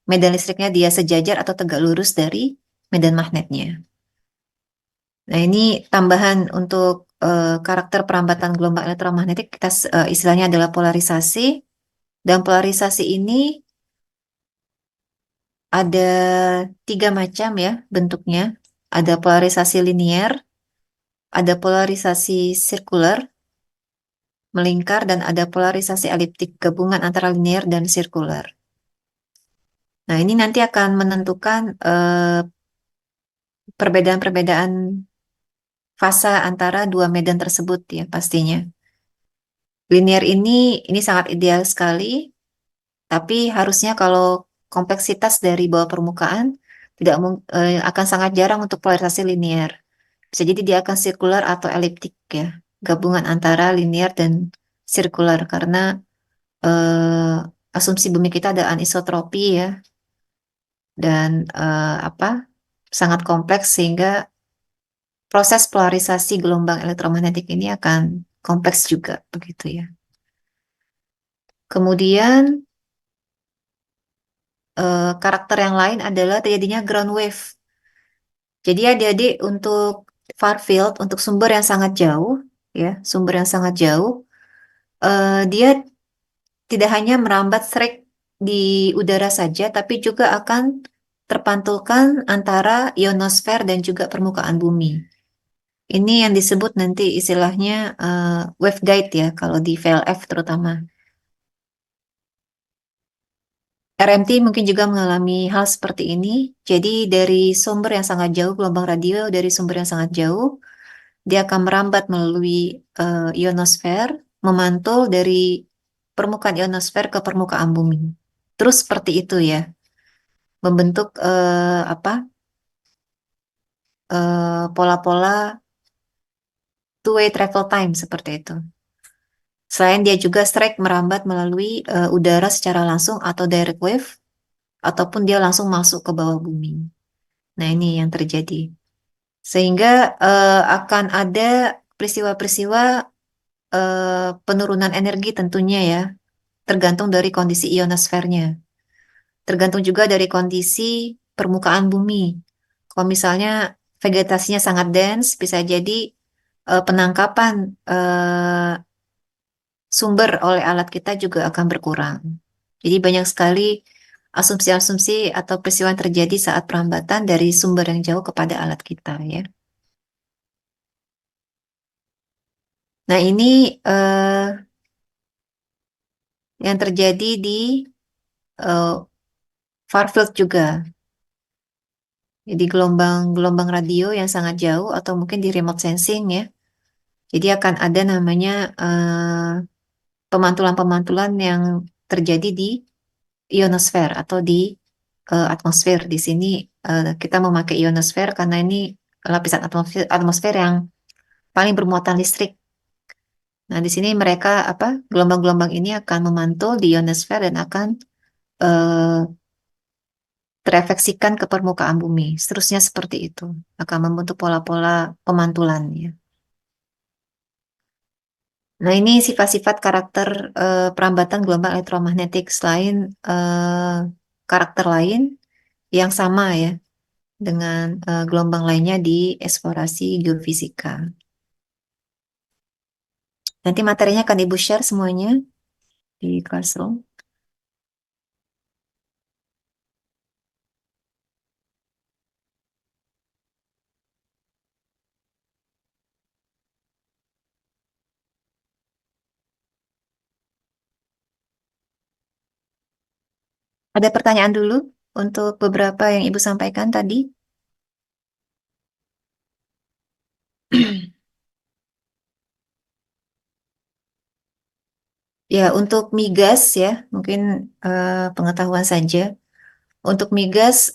medan listriknya dia sejajar atau tegak lurus dari medan magnetnya. Nah, ini tambahan untuk karakter perambatan gelombang elektromagnetik, kita istilahnya adalah polarisasi. Dan polarisasi ini ada tiga macam ya bentuknya. Ada polarisasi linier, ada polarisasi sirkular, melingkar, dan ada polarisasi eliptik, gabungan antara linier dan sirkular. Nah, ini nanti akan menentukan perbedaan-perbedaan fasa antara dua medan tersebut ya pastinya. Linier ini sangat ideal sekali, tapi harusnya kalau kompleksitas dari bawah permukaan tidak akan sangat jarang untuk polarisasi linier. Bisa jadi dia akan sirkular atau eliptik ya, gabungan antara linier dan sirkular karena asumsi bumi kita ada anisotropi ya dan apa sangat kompleks sehingga proses polarisasi gelombang elektromagnetik ini akan kompleks juga begitu ya. Kemudian karakter yang lain adalah terjadinya ground wave. Jadi adik-adik untuk far field, untuk sumber yang sangat jauh, ya, sumber yang sangat jauh, dia tidak hanya merambat strike di udara saja, tapi juga akan terpantulkan antara ionosfer dan juga permukaan bumi. Ini yang disebut nanti istilahnya waveguide ya, kalau di VLF terutama. RMT mungkin juga mengalami hal seperti ini. Jadi dari sumber yang sangat jauh, gelombang radio dari sumber yang sangat jauh, dia akan merambat melalui ionosfer, memantul dari permukaan ionosfer ke permukaan bumi. Terus seperti itu ya, membentuk apa pola-pola two-way travel time seperti itu. Selain dia juga strike merambat melalui udara secara langsung atau direct wave, ataupun dia langsung masuk ke bawah bumi. Nah ini yang terjadi. Sehingga akan ada peristiwa-peristiwa penurunan energi tentunya ya, tergantung dari kondisi ionosfernya. Tergantung juga dari kondisi permukaan bumi. Kalau misalnya vegetasinya sangat dense, bisa jadi penangkapan sumber oleh alat kita juga akan berkurang. Jadi banyak sekali asumsi-asumsi atau peristiwa yang terjadi saat perambatan dari sumber yang jauh kepada alat kita ya. Nah, ini eh, yang terjadi di far field juga. Jadi gelombang-gelombang radio yang sangat jauh atau mungkin di remote sensing ya. Jadi akan ada namanya pemantulan-pemantulan yang terjadi di ionosfer atau di atmosfer. Di sini kita memakai ionosfer karena ini lapisan atmosfer yang paling bermuatan listrik. Nah, di sini mereka apa gelombang-gelombang ini akan memantul di ionosfer dan akan eh, terefleksikan ke permukaan bumi. Seterusnya seperti itu akan membentuk pola-pola pemantulan ya. Nah, ini sifat-sifat karakter perambatan gelombang elektromagnetik selain karakter lain yang sama ya dengan gelombang lainnya di eksplorasi geofisika. Nanti materinya akan Ibu share semuanya di Classroom. Ada pertanyaan dulu untuk beberapa yang Ibu sampaikan tadi? Ya, untuk migas ya, mungkin pengetahuan saja. Untuk migas,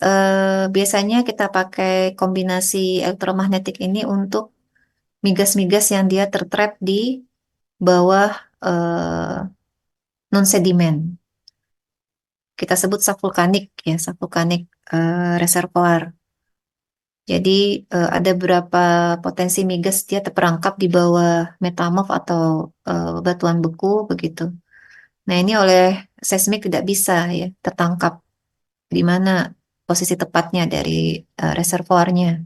biasanya kita pakai kombinasi elektromagnetik ini untuk migas-migas yang dia tertrap di bawah non-sedimen. Kita sebut subvulkanik ya, subvulkanik reservoir. Jadi ada beberapa potensi migas dia terperangkap di bawah metamorf atau batuan beku begitu. Nah, ini oleh seismik tidak bisa ya tertangkap di mana posisi tepatnya dari reservoirnya,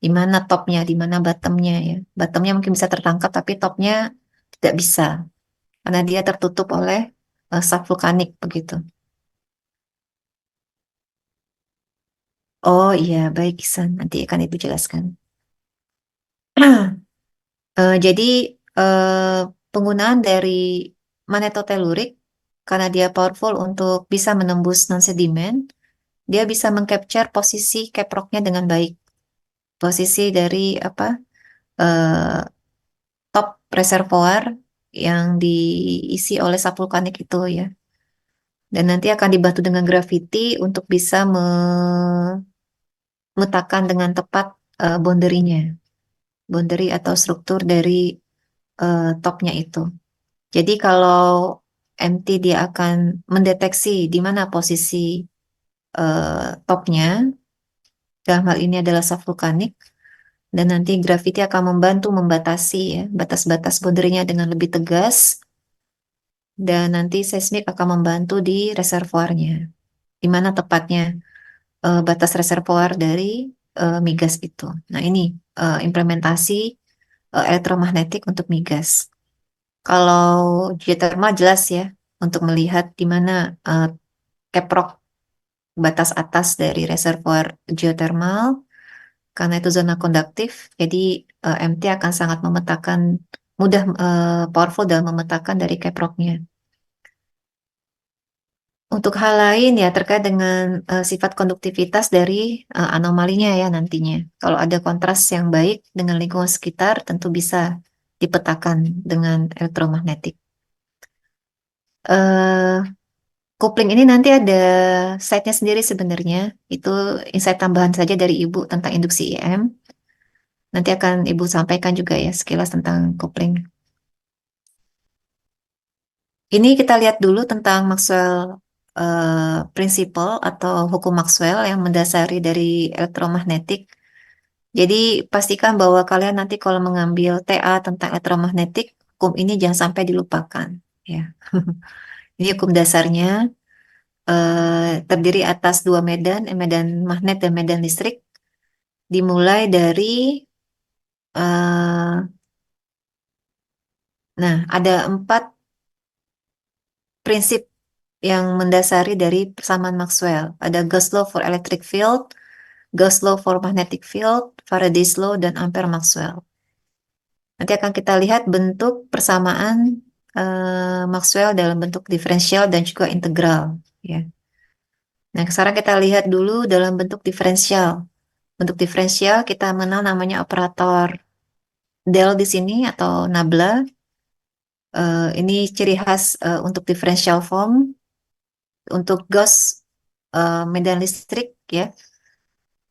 di mana topnya, di mana bottomnya ya. Bottomnya mungkin bisa tertangkap tapi topnya tidak bisa karena dia tertutup oleh subvulkanik begitu. Oh iya, baik Ihsan. Nanti akan Ibu jelaskan. Jadi eh, penggunaan dari magnetotelurik karena dia powerful untuk bisa menembus non-sedimen, dia bisa mengcapture posisi caprocknya dengan baik. Posisi dari apa eh, top reservoir yang diisi oleh subvulkanik itu ya. Dan nanti akan dibantu dengan gravity untuk bisa memetakan dengan tepat boundary-nya, boundary atau struktur dari topnya itu. Jadi kalau MT dia akan mendeteksi di mana posisi topnya, dalam hal ini adalah subvulkanik, dan nanti gravity akan membantu membatasi ya batas-batas boundary-nya dengan lebih tegas, dan nanti seismik akan membantu di reservoirnya, di mana tepatnya batas reservoir dari migas itu. Nah ini implementasi elektromagnetik untuk migas. Kalau geothermal jelas ya, untuk melihat di mana uh, caprock batas atas dari reservoir geothermal, karena itu zona konduktif, jadi MT akan sangat memetakan, mudah powerful dalam memetakan dari caprocknya. Untuk hal lain ya terkait dengan sifat konduktivitas dari anomalinya ya nantinya. Kalau ada kontras yang baik dengan lingkungan sekitar, tentu bisa dipetakan dengan elektromagnetik. Eh, Kopling ini nanti ada site-nya sendiri sebenarnya. Itu insight tambahan saja dari Ibu tentang induksi IM. Nanti akan Ibu sampaikan juga ya sekilas tentang kopling. Ini kita lihat dulu tentang Maxwell Principle atau hukum Maxwell yang mendasari dari elektromagnetik. Jadi pastikan bahwa kalian nanti kalau mengambil TA tentang elektromagnetik, hukum ini jangan sampai dilupakan. Ya, ini hukum dasarnya terdiri atas dua medan, medan magnet dan medan listrik. Dimulai dari, nah ada empat prinsip yang mendasari dari persamaan Maxwell. Ada Gauss law for electric field, Gauss law for magnetic field, Faraday's law, dan Ampere Maxwell. Nanti akan kita lihat bentuk persamaan Maxwell dalam bentuk diferensial dan juga integral. Ya. Nah, sekarang kita lihat dulu dalam bentuk diferensial. Bentuk diferensial kita mengenal namanya operator del di sini atau nabla. Ini ciri khas untuk differential form. Untuk Gauss medan listrik ya,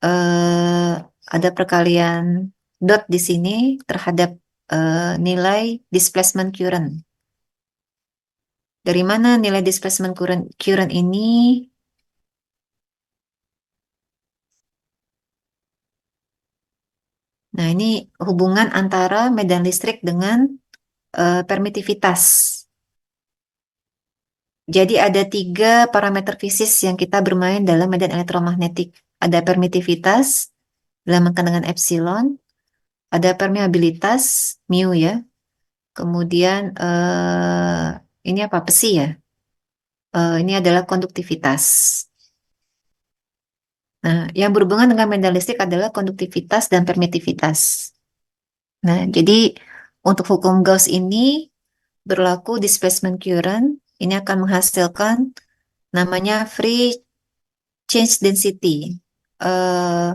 eh, ada perkalian dot di sini terhadap nilai displacement current. Dari mana nilai displacement current ini? Nah, ini hubungan antara medan listrik dengan permitivitas. Jadi ada tiga parameter fisik yang kita bermain dalam medan elektromagnetik. Ada permitivitas dalam dengan epsilon, ada permeabilitas mu ya. Kemudian ini apa besi ya? Ini adalah konduktivitas. Nah, yang berhubungan dengan medan listrik adalah konduktivitas dan permitivitas. Nah, jadi untuk hukum Gauss ini berlaku displacement current. Ini akan menghasilkan namanya free change density. Eh,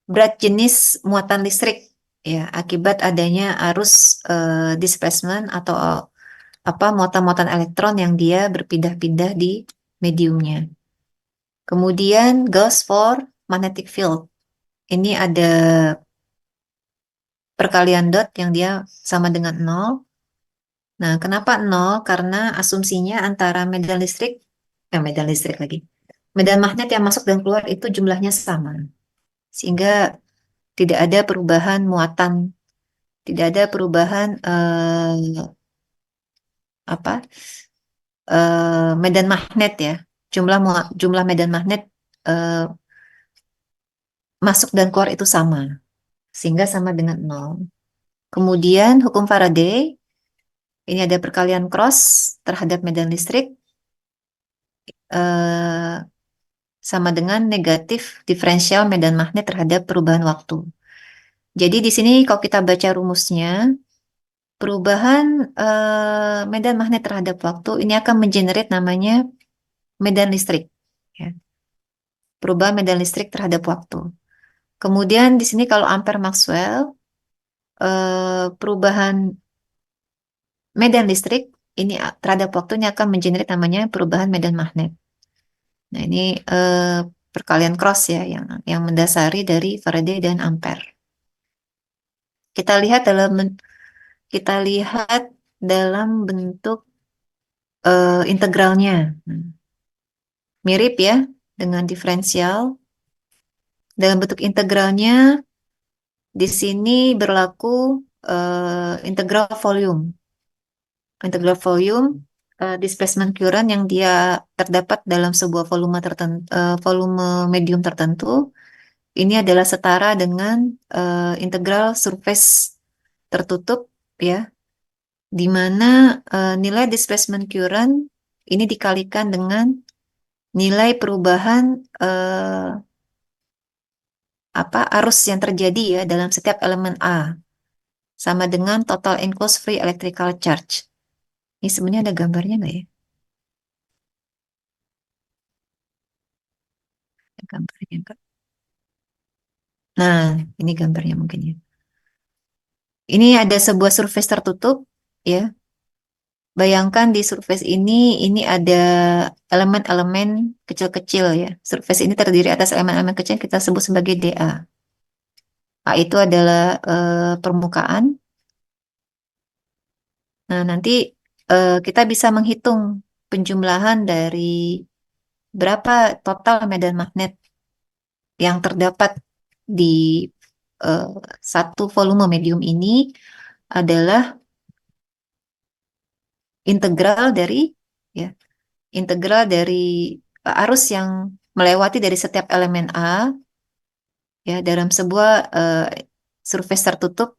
Berat jenis muatan listrik ya akibat adanya arus displacement atau apa muatan-muatan elektron yang dia berpindah-pindah di mediumnya. Kemudian Gauss for magnetic field. Ini ada perkalian dot yang dia sama dengan nol. Nah, kenapa nol? Karena asumsinya antara medan listrik lagi. Medan magnet yang masuk dan keluar itu jumlahnya sama. Sehingga tidak ada perubahan muatan, tidak ada perubahan apa medan magnet ya. Jumlah medan magnet eh, masuk dan keluar itu sama, sehingga sama dengan nol. Kemudian hukum Faraday, ini ada perkalian cross terhadap medan listrik eh, sama dengan negatif diferensial medan magnet terhadap perubahan waktu. Jadi di sini kalau kita baca rumusnya, perubahan medan magnet terhadap waktu ini akan mengenerate namanya medan listrik. Ya. Perubahan medan listrik terhadap waktu. Kemudian di sini kalau Ampere Maxwell, perubahan medan listrik ini terhadap waktunya akan mengenerate namanya perubahan medan magnet. Nah, ini perkalian cross ya yang mendasari dari Faraday dan Ampere. Kita lihat dalam bentuk integralnya. Mirip ya dengan diferensial. Dalam bentuk integralnya di sini berlaku integral volume. Integral volume displacement current yang dia terdapat dalam sebuah volume tertentu, volume medium tertentu, ini adalah setara dengan integral surface tertutup ya, di mana nilai displacement current ini dikalikan dengan nilai perubahan arus yang terjadi ya dalam setiap elemen A sama dengan total enclosed free electrical charge. Ini sebenarnya ada gambarnya nggak ya? Ada gambarnya nggak? Nah, ini gambarnya mungkin ya. Ini ada sebuah surface tertutup, ya. Bayangkan di surface ini ada elemen-elemen kecil-kecil ya. Surface ini terdiri atas elemen-elemen kecil yang kita sebut sebagai dA. A itu adalah permukaan. Nah, nanti kita bisa menghitung penjumlahan dari berapa total medan magnet yang terdapat di eh, satu volume medium ini adalah integral dari ya integral dari arus yang melewati dari setiap elemen A ya dalam sebuah surface tertutup.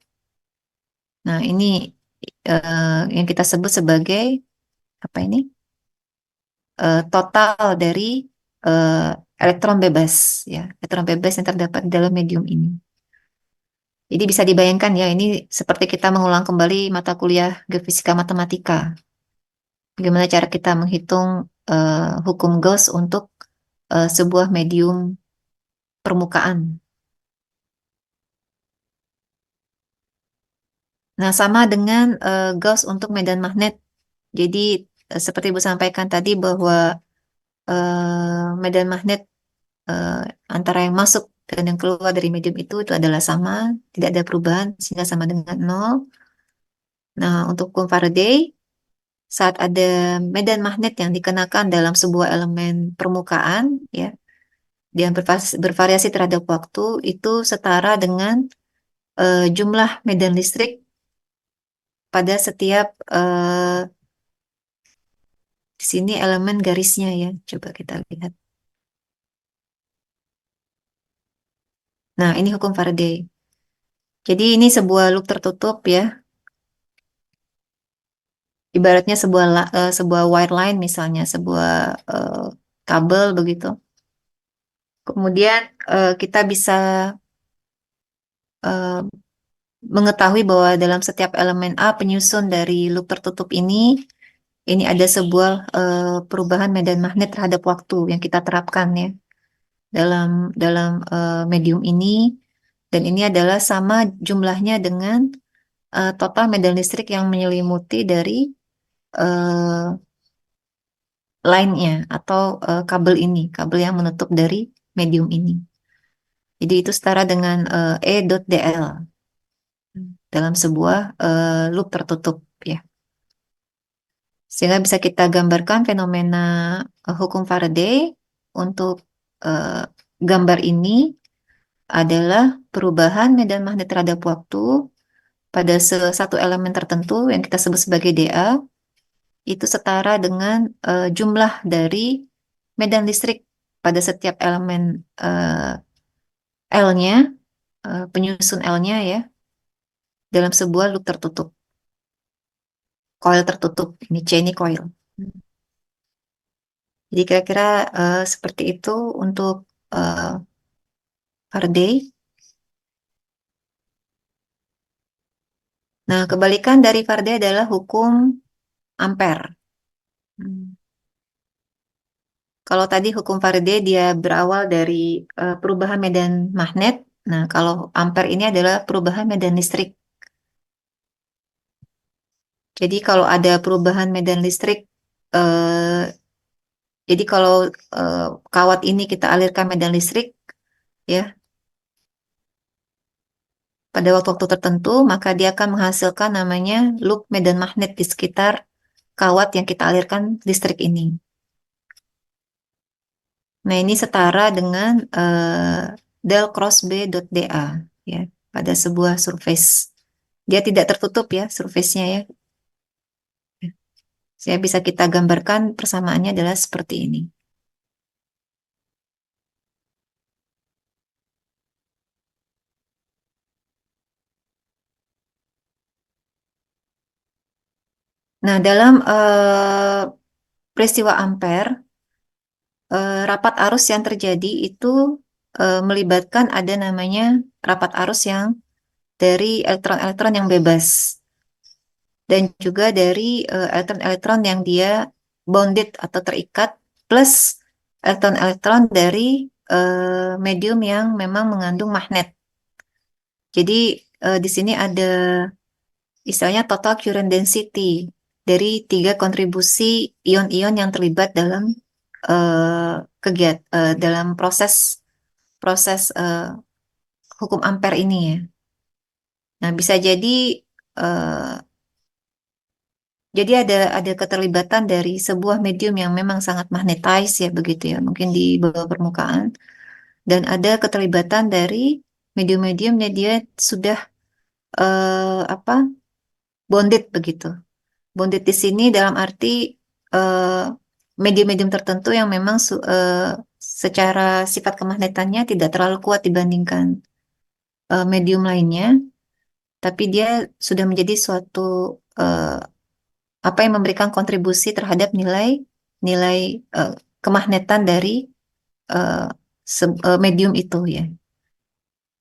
Nah, ini yang kita sebut sebagai apa ini? total dari eh, elektron bebas, ya, elektron bebas yang terdapat di dalam medium ini. Jadi bisa dibayangkan ya, ini seperti kita mengulang kembali mata kuliah geofisika matematika. Bagaimana cara kita menghitung hukum Gauss untuk sebuah medium permukaan. Nah, sama dengan Gauss untuk medan magnet. Jadi, seperti Ibu sampaikan tadi bahwa medan magnet eh, antara yang masuk dan yang keluar dari medium itu adalah sama, tidak ada perubahan sehingga sama dengan nol. Nah, untuk hukum Faraday, saat ada medan magnet yang dikenakan dalam sebuah elemen permukaan, ya, yang bervariasi terhadap waktu, itu setara dengan jumlah medan listrik pada setiap di sini elemen garisnya ya. Coba kita lihat. Nah, ini hukum Faraday. Jadi ini sebuah loop tertutup ya. Ibaratnya sebuah wire line misalnya, sebuah eh, kabel begitu. Kemudian kita bisa eh, mengetahui bahwa dalam setiap elemen A penyusun dari loop tertutup ini ada sebuah perubahan medan magnet terhadap waktu yang kita terapkan ya dalam dalam medium ini, dan ini adalah sama jumlahnya dengan total medan listrik yang menyelimuti dari eh, line-nya atau kabel ini, kabel yang menutup dari medium ini. Jadi itu setara dengan E.dl dalam sebuah loop tertutup ya. Sehingga bisa kita gambarkan fenomena hukum Faraday untuk eh, gambar ini adalah perubahan medan magnet terhadap waktu pada satu elemen tertentu yang kita sebut sebagai dA itu setara dengan jumlah dari medan listrik pada setiap elemen L-nya, penyusun L-nya ya, dalam sebuah loop tertutup, coil tertutup, ini C ini coil. Jadi kira-kira seperti itu untuk eh, Faraday. Nah, kebalikan dari Faraday adalah hukum Ampere. Hmm. Kalau tadi hukum Faraday dia berawal dari perubahan medan magnet. Nah, kalau Ampere ini adalah perubahan medan listrik. Jadi kalau ada perubahan medan listrik, eh, jadi kalau eh, kawat ini kita alirkan medan listrik, ya, pada waktu-waktu tertentu, maka dia akan menghasilkan namanya loop medan magnet di sekitar kawat yang kita alirkan listrik ini. Nah, ini setara dengan del cross B dot dA, ya, pada sebuah surface. Dia tidak tertutup ya, surface-nya ya. Saya bisa kita gambarkan persamaannya adalah seperti ini. Nah, dalam peristiwa Ampere, rapat arus yang terjadi itu melibatkan ada namanya rapat arus yang dari elektron-elektron yang bebas dan juga dari elektron-elektron yang dia bonded atau terikat plus elektron-elektron dari medium yang memang mengandung magnet. Jadi di sini ada istilahnya total current density dari tiga kontribusi ion-ion yang terlibat dalam dalam proses proses hukum Ampere ini ya. Nah, bisa eh, jadi ada keterlibatan dari sebuah medium yang memang sangat magnetize ya begitu ya, mungkin di bawah permukaan, dan ada keterlibatan dari medium-medium yang dia sudah apa bonded begitu. Bonded di sini dalam arti eh, medium-medium tertentu yang memang secara sifat kemagnetannya tidak terlalu kuat dibandingkan medium lainnya, tapi dia sudah menjadi suatu eh, apa yang memberikan kontribusi terhadap nilai nilai eh, kemagnetan dari eh, medium itu ya.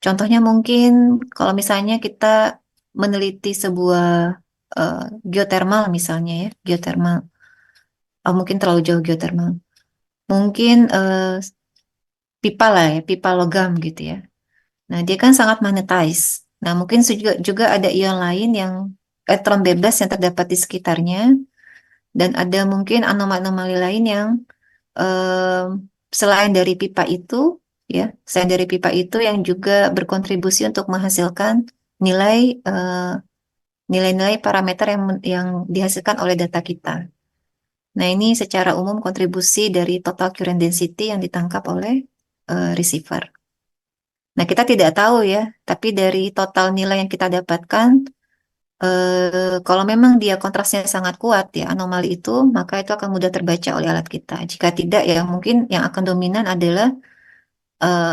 Contohnya mungkin kalau misalnya kita meneliti sebuah eh, geotermal misalnya ya, geotermal. Oh, mungkin terlalu jauh geotermal. Mungkin pipa lah ya, pipa logam gitu ya. Nah, dia kan sangat magnetize. Nah, mungkin juga ada ion lain yang elektron bebas yang terdapat di sekitarnya, dan ada mungkin anomali-anomali lain yang selain dari pipa itu, ya, selain dari pipa itu yang juga berkontribusi untuk menghasilkan nilai eh, nilai-nilai parameter yang dihasilkan oleh data kita. Nah, ini secara umum kontribusi dari total current density yang ditangkap oleh receiver. Nah, kita tidak tahu ya, tapi dari total nilai yang kita dapatkan, kalau memang dia kontrasnya sangat kuat ya, anomali itu, maka itu akan mudah terbaca oleh alat kita. Jika tidak ya, mungkin yang akan dominan adalah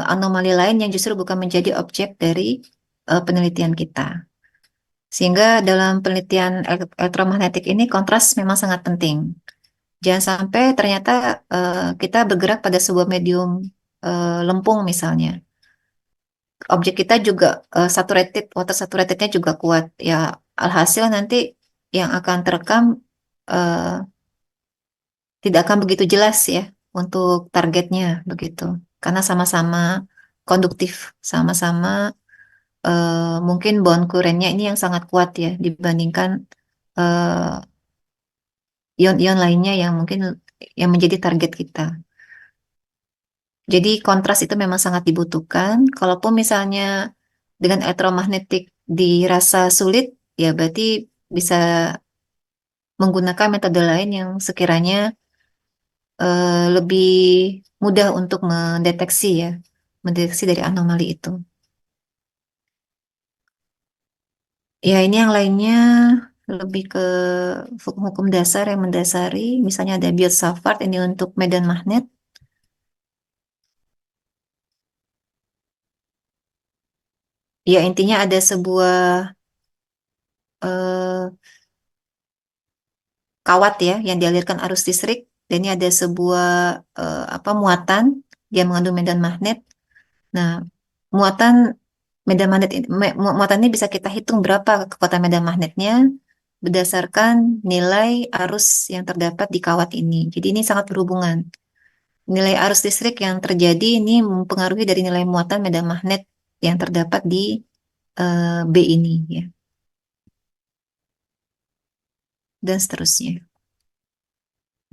anomali lain yang justru bukan menjadi objek dari penelitian kita. Sehingga dalam penelitian elektromagnetik ini kontras memang sangat penting. Jangan sampai ternyata kita bergerak pada sebuah medium lempung misalnya. Objek kita juga saturated, water saturatednya juga kuat. Ya, alhasil nanti yang akan terekam eh, tidak akan begitu jelas ya untuk targetnya begitu. Karena sama-sama konduktif, sama-sama mungkin bond current-nya ini yang sangat kuat ya dibandingkan eh, ion-ion lainnya yang mungkin yang menjadi target kita. Jadi kontras itu memang sangat dibutuhkan. Kalaupun misalnya dengan elektromagnetik dirasa sulit, ya berarti bisa menggunakan metode lain yang sekiranya lebih mudah untuk mendeteksi ya, mendeteksi dari anomali itu. Ya ini yang lainnya lebih ke hukum-hukum dasar yang mendasari, misalnya ada Biot-Savart ini untuk medan magnet. Ya intinya ada sebuah eh, kawat ya yang dialirkan arus listrik, dan ini ada sebuah apa muatan yang mengandung medan magnet. Nah, muatan medan magnet muatan ini bisa kita hitung berapa kekuatan medan magnetnya berdasarkan nilai arus yang terdapat di kawat ini. Jadi ini sangat berhubungan. Nilai arus listrik yang terjadi ini mempengaruhi dari nilai muatan medan magnet yang terdapat di B ini ya, dan seterusnya.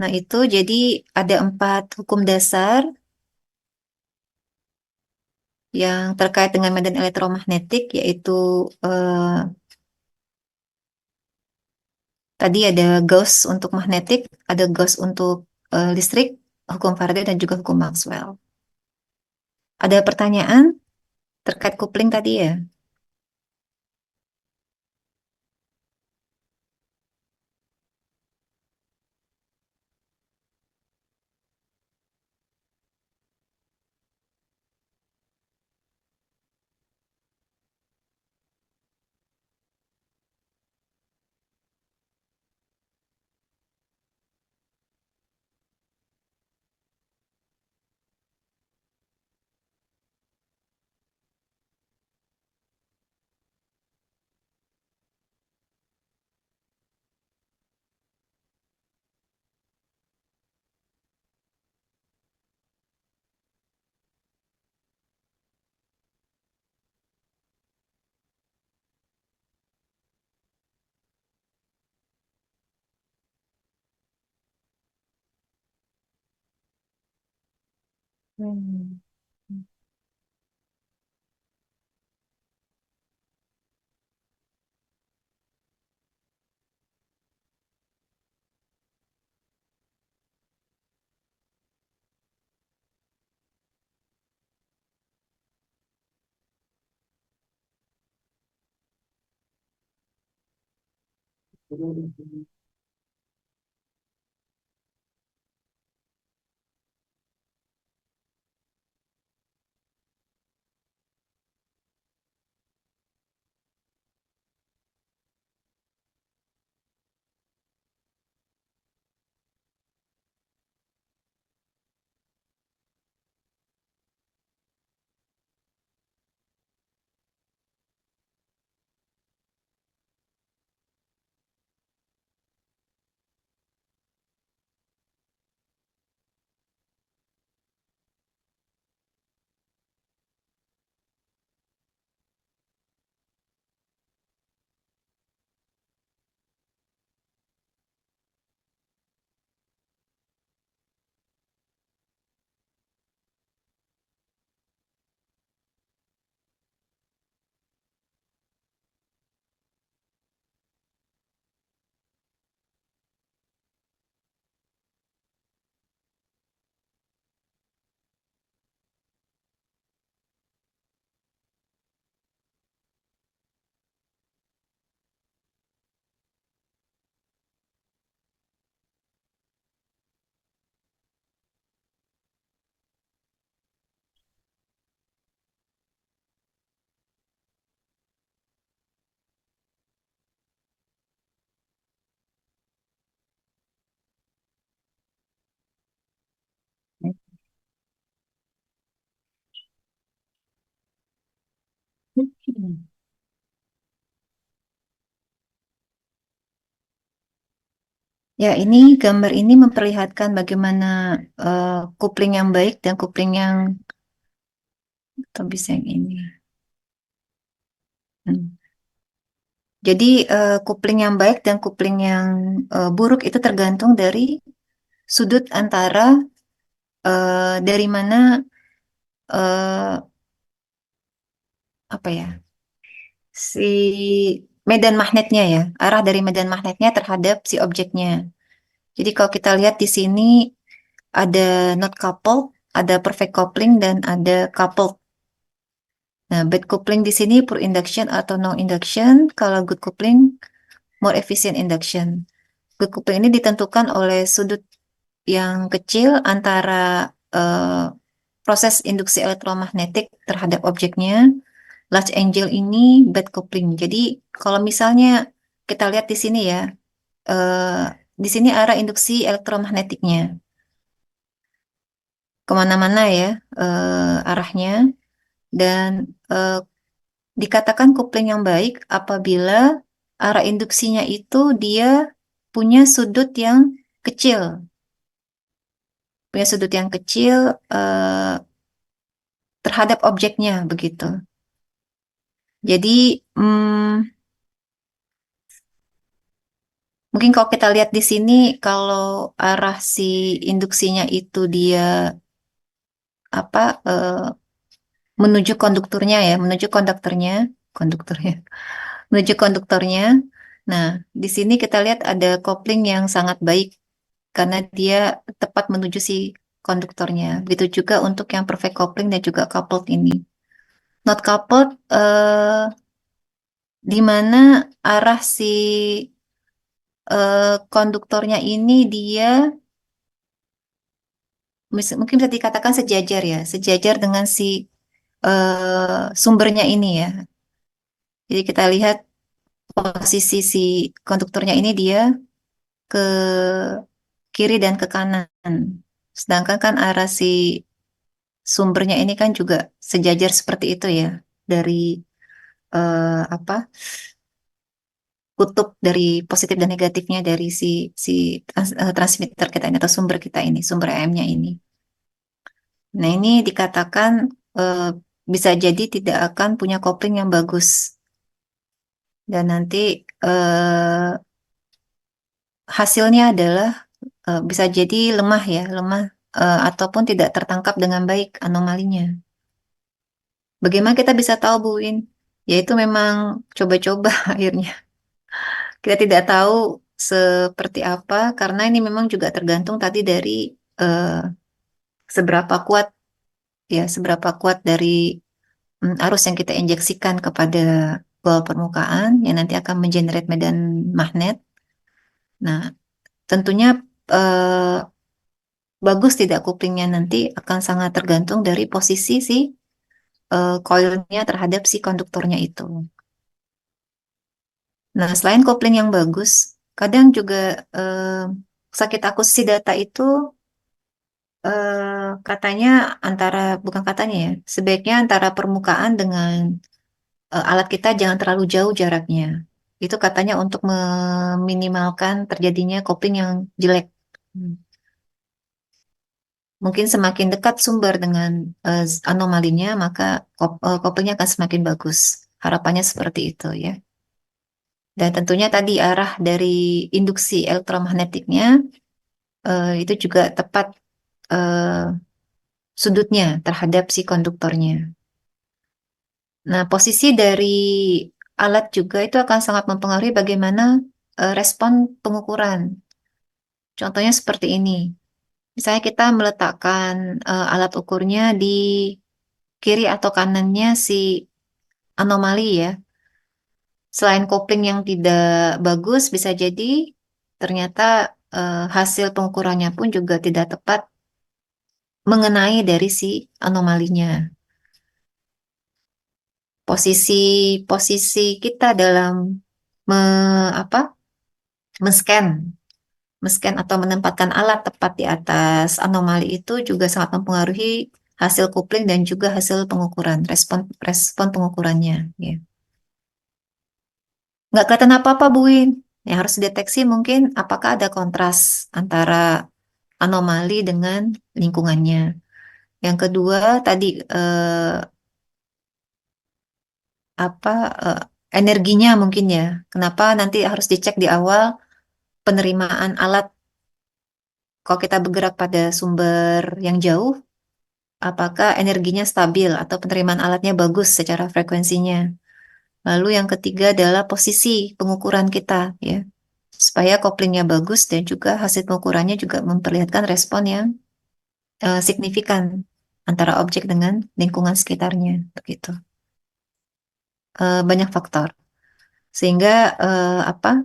Nah, itu jadi ada 4 hukum dasar yang terkait dengan medan elektromagnetik, yaitu eh, tadi ada Gauss untuk magnetik, ada Gauss untuk listrik, hukum Faraday, dan juga hukum Maxwell. Ada pertanyaan terkait coupling tadi ya? Hmm. Ya, ini gambar ini memperlihatkan bagaimana kopling yang baik dan kopling yang atau bisa yang ini. Hmm. Jadi kopling yang baik dan kopling yang buruk itu tergantung dari sudut antara dari mana eh, apa ya si medan magnetnya ya, arah dari medan magnetnya terhadap si objeknya. Jadi kalau kita lihat di sini ada not coupled, ada perfect coupling dan ada coupled. Nah, bad coupling di sini poor induction atau no induction. Kalau good coupling more efficient induction. Good coupling ini ditentukan oleh sudut yang kecil antara eh, proses induksi elektromagnetik terhadap objeknya. Large angle ini bad coupling. Jadi kalau misalnya kita lihat di sini ya, eh, di sini arah induksi elektromagnetiknya kemana-mana ya arahnya dan eh, dikatakan kopling yang baik apabila arah induksinya itu dia punya sudut yang kecil, punya sudut yang kecil eh, terhadap objeknya begitu. Jadi mungkin kalau kita lihat di sini kalau arah si induksinya itu dia apa menuju konduktornya ya, menuju konduktornya, menuju konduktornya. Nah, di sini kita lihat ada kopling yang sangat baik karena dia tepat menuju si konduktornya. Begitu juga untuk yang perfect coupling dan juga coupled ini. Not coupled, di mana arah si konduktornya ini dia mungkin bisa dikatakan sejajar ya, sejajar dengan si sumbernya ini ya. Jadi kita lihat posisi si konduktornya ini dia ke kiri dan ke kanan. Sedangkan kan arah si sumbernya ini kan juga sejajar seperti itu ya dari apa kutub dari positif dan negatifnya dari si transmitter kita ini atau sumber kita ini, sumber EM-nya ini. Nah, ini dikatakan eh, bisa jadi tidak akan punya kopling yang bagus dan nanti eh, hasilnya adalah bisa jadi lemah ya, lemah ataupun tidak tertangkap dengan baik anomalinya. Bagaimana kita bisa tahu, Bu Win? Ya itu memang coba-coba akhirnya. Kita tidak tahu seperti apa karena ini memang juga tergantung tadi dari eh, seberapa kuat ya, seberapa kuat dari arus yang kita injeksikan kepada bawah permukaan yang nanti akan mengenerate medan magnet. Nah, tentunya eh, bagus tidak couplingnya nanti akan sangat tergantung dari posisi si coilnya terhadap si konduktornya itu. Nah, selain kopling yang bagus, kadang juga eh, sakit akuisisi data itu katanya antara, bukan katanya ya, sebaiknya antara permukaan dengan alat kita jangan terlalu jauh jaraknya. Itu katanya untuk meminimalkan terjadinya kopling yang jelek. Hmm. Mungkin semakin dekat sumber dengan anomalinya, maka koplingnya akan semakin bagus. Harapannya seperti itu ya. Dan tentunya tadi arah dari induksi elektromagnetiknya itu juga tepat eh, sudutnya terhadap si konduktornya. Nah, posisi dari alat juga itu akan sangat mempengaruhi bagaimana respon pengukuran. Contohnya seperti ini. Misalnya kita meletakkan alat ukurnya di kiri atau kanannya si anomali ya. Selain kopling yang tidak bagus, bisa jadi ternyata hasil pengukurannya pun juga tidak tepat mengenai dari si anomalinya. Posisi posisi kita dalam me, apa, men-scan, men-scan atau menempatkan alat tepat di atas anomali itu juga sangat mempengaruhi hasil coupling dan juga hasil pengukuran, respon respon pengukurannya. Ya. Nggak kelihatan apa-apa, Bu Win. Yang harus dideteksi mungkin apakah ada kontras antara anomali dengan lingkungannya. Yang kedua tadi apa eh, energinya mungkin ya. Kenapa nanti harus dicek di awal penerimaan alat. Kalau kita bergerak pada sumber yang jauh, apakah energinya stabil atau penerimaan alatnya bagus secara frekuensinya. Lalu yang ketiga adalah posisi pengukuran kita ya. Supaya koplingnya bagus dan juga hasil pengukurannya juga memperlihatkan respon yang signifikan antara objek dengan lingkungan sekitarnya begitu. Banyak faktor. Sehingga apa?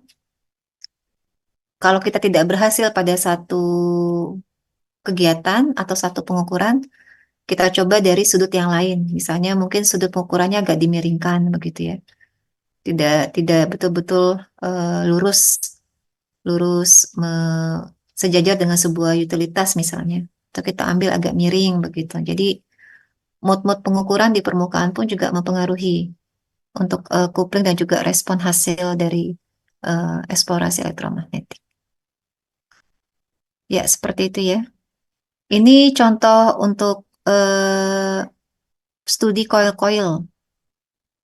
Kalau kita tidak berhasil pada satu kegiatan atau satu pengukuran, kita coba dari sudut yang lain. Misalnya mungkin sudut pengukurannya agak dimiringkan begitu ya. Tidak betul-betul lurus lurus sejajar dengan sebuah utilitas misalnya. Atau kita ambil agak miring begitu. Jadi mod-mod pengukuran di permukaan pun juga mempengaruhi untuk coupling dan juga respon hasil dari eksplorasi elektromagnetik. Ya, seperti itu ya. Ini contoh untuk studi koil-koil.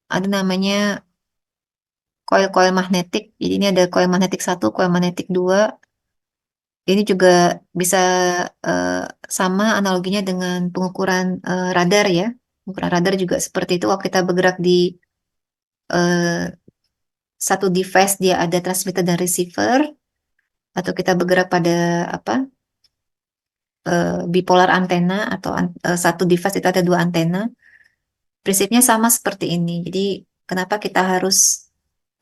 Ada namanya koil-koil magnetik. Jadi ini ada koil magnetik satu, koil magnetik 2. Ini juga bisa eh, sama analoginya dengan pengukuran radar ya. Pengukuran radar juga seperti itu. Kalau kita bergerak di eh, satu device, dia ada transmitter dan receiver, atau kita bergerak pada apa bipolar antena atau satu device itu ada dua antena. Prinsipnya sama seperti ini. Jadi kenapa kita harus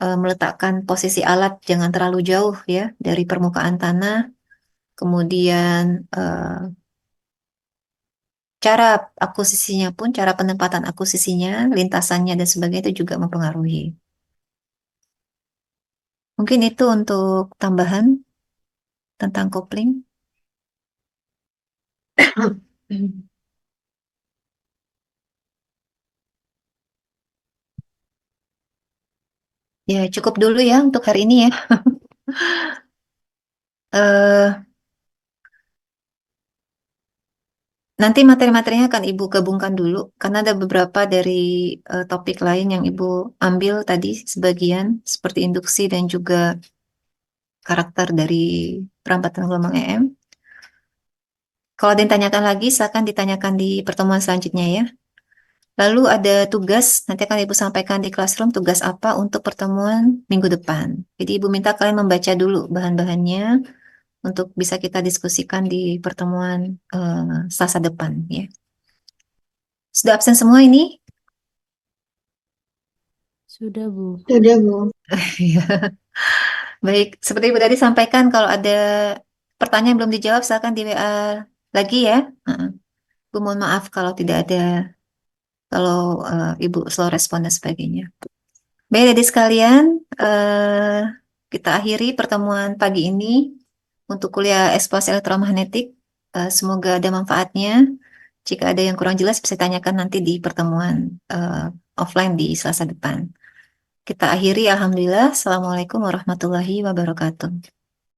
meletakkan posisi alat jangan terlalu jauh ya dari permukaan tanah, kemudian cara akuisisinya pun, cara penempatan akuisisinya, lintasannya dan sebagainya itu juga mempengaruhi. Mungkin itu untuk tambahan tentang kopling. Ya, cukup dulu ya untuk hari ini ya. eh Nanti materi-materinya akan Ibu gabungkan dulu, karena ada beberapa dari topik lain yang Ibu ambil tadi sebagian, seperti induksi dan juga karakter dari perampatan gelombang EM. Kalau ada yang tanyakan lagi, silakan ditanyakan di pertemuan selanjutnya ya. Lalu ada tugas, nanti akan Ibu sampaikan di classroom tugas apa untuk pertemuan minggu depan. Jadi Ibu minta kalian membaca dulu bahan-bahannya untuk bisa kita diskusikan di pertemuan Selasa depan ya. Sudah absen semua ini? Sudah, Bu. Sudah, Bu. Baik, seperti Ibu tadi sampaikan, kalau ada pertanyaan yang belum dijawab, silakan di WA lagi ya. Heeh. Bu mohon maaf kalau tidak ada, kalau Ibu slow respon dan sebagainya. Baik, adik sekalian, kita akhiri pertemuan pagi ini untuk kuliah eksplorasi elektromagnetik. Semoga ada manfaatnya. Jika ada yang kurang jelas, bisa tanyakan nanti di pertemuan offline di Selasa depan. Kita akhiri, Alhamdulillah. Assalamualaikum warahmatullahi wabarakatuh.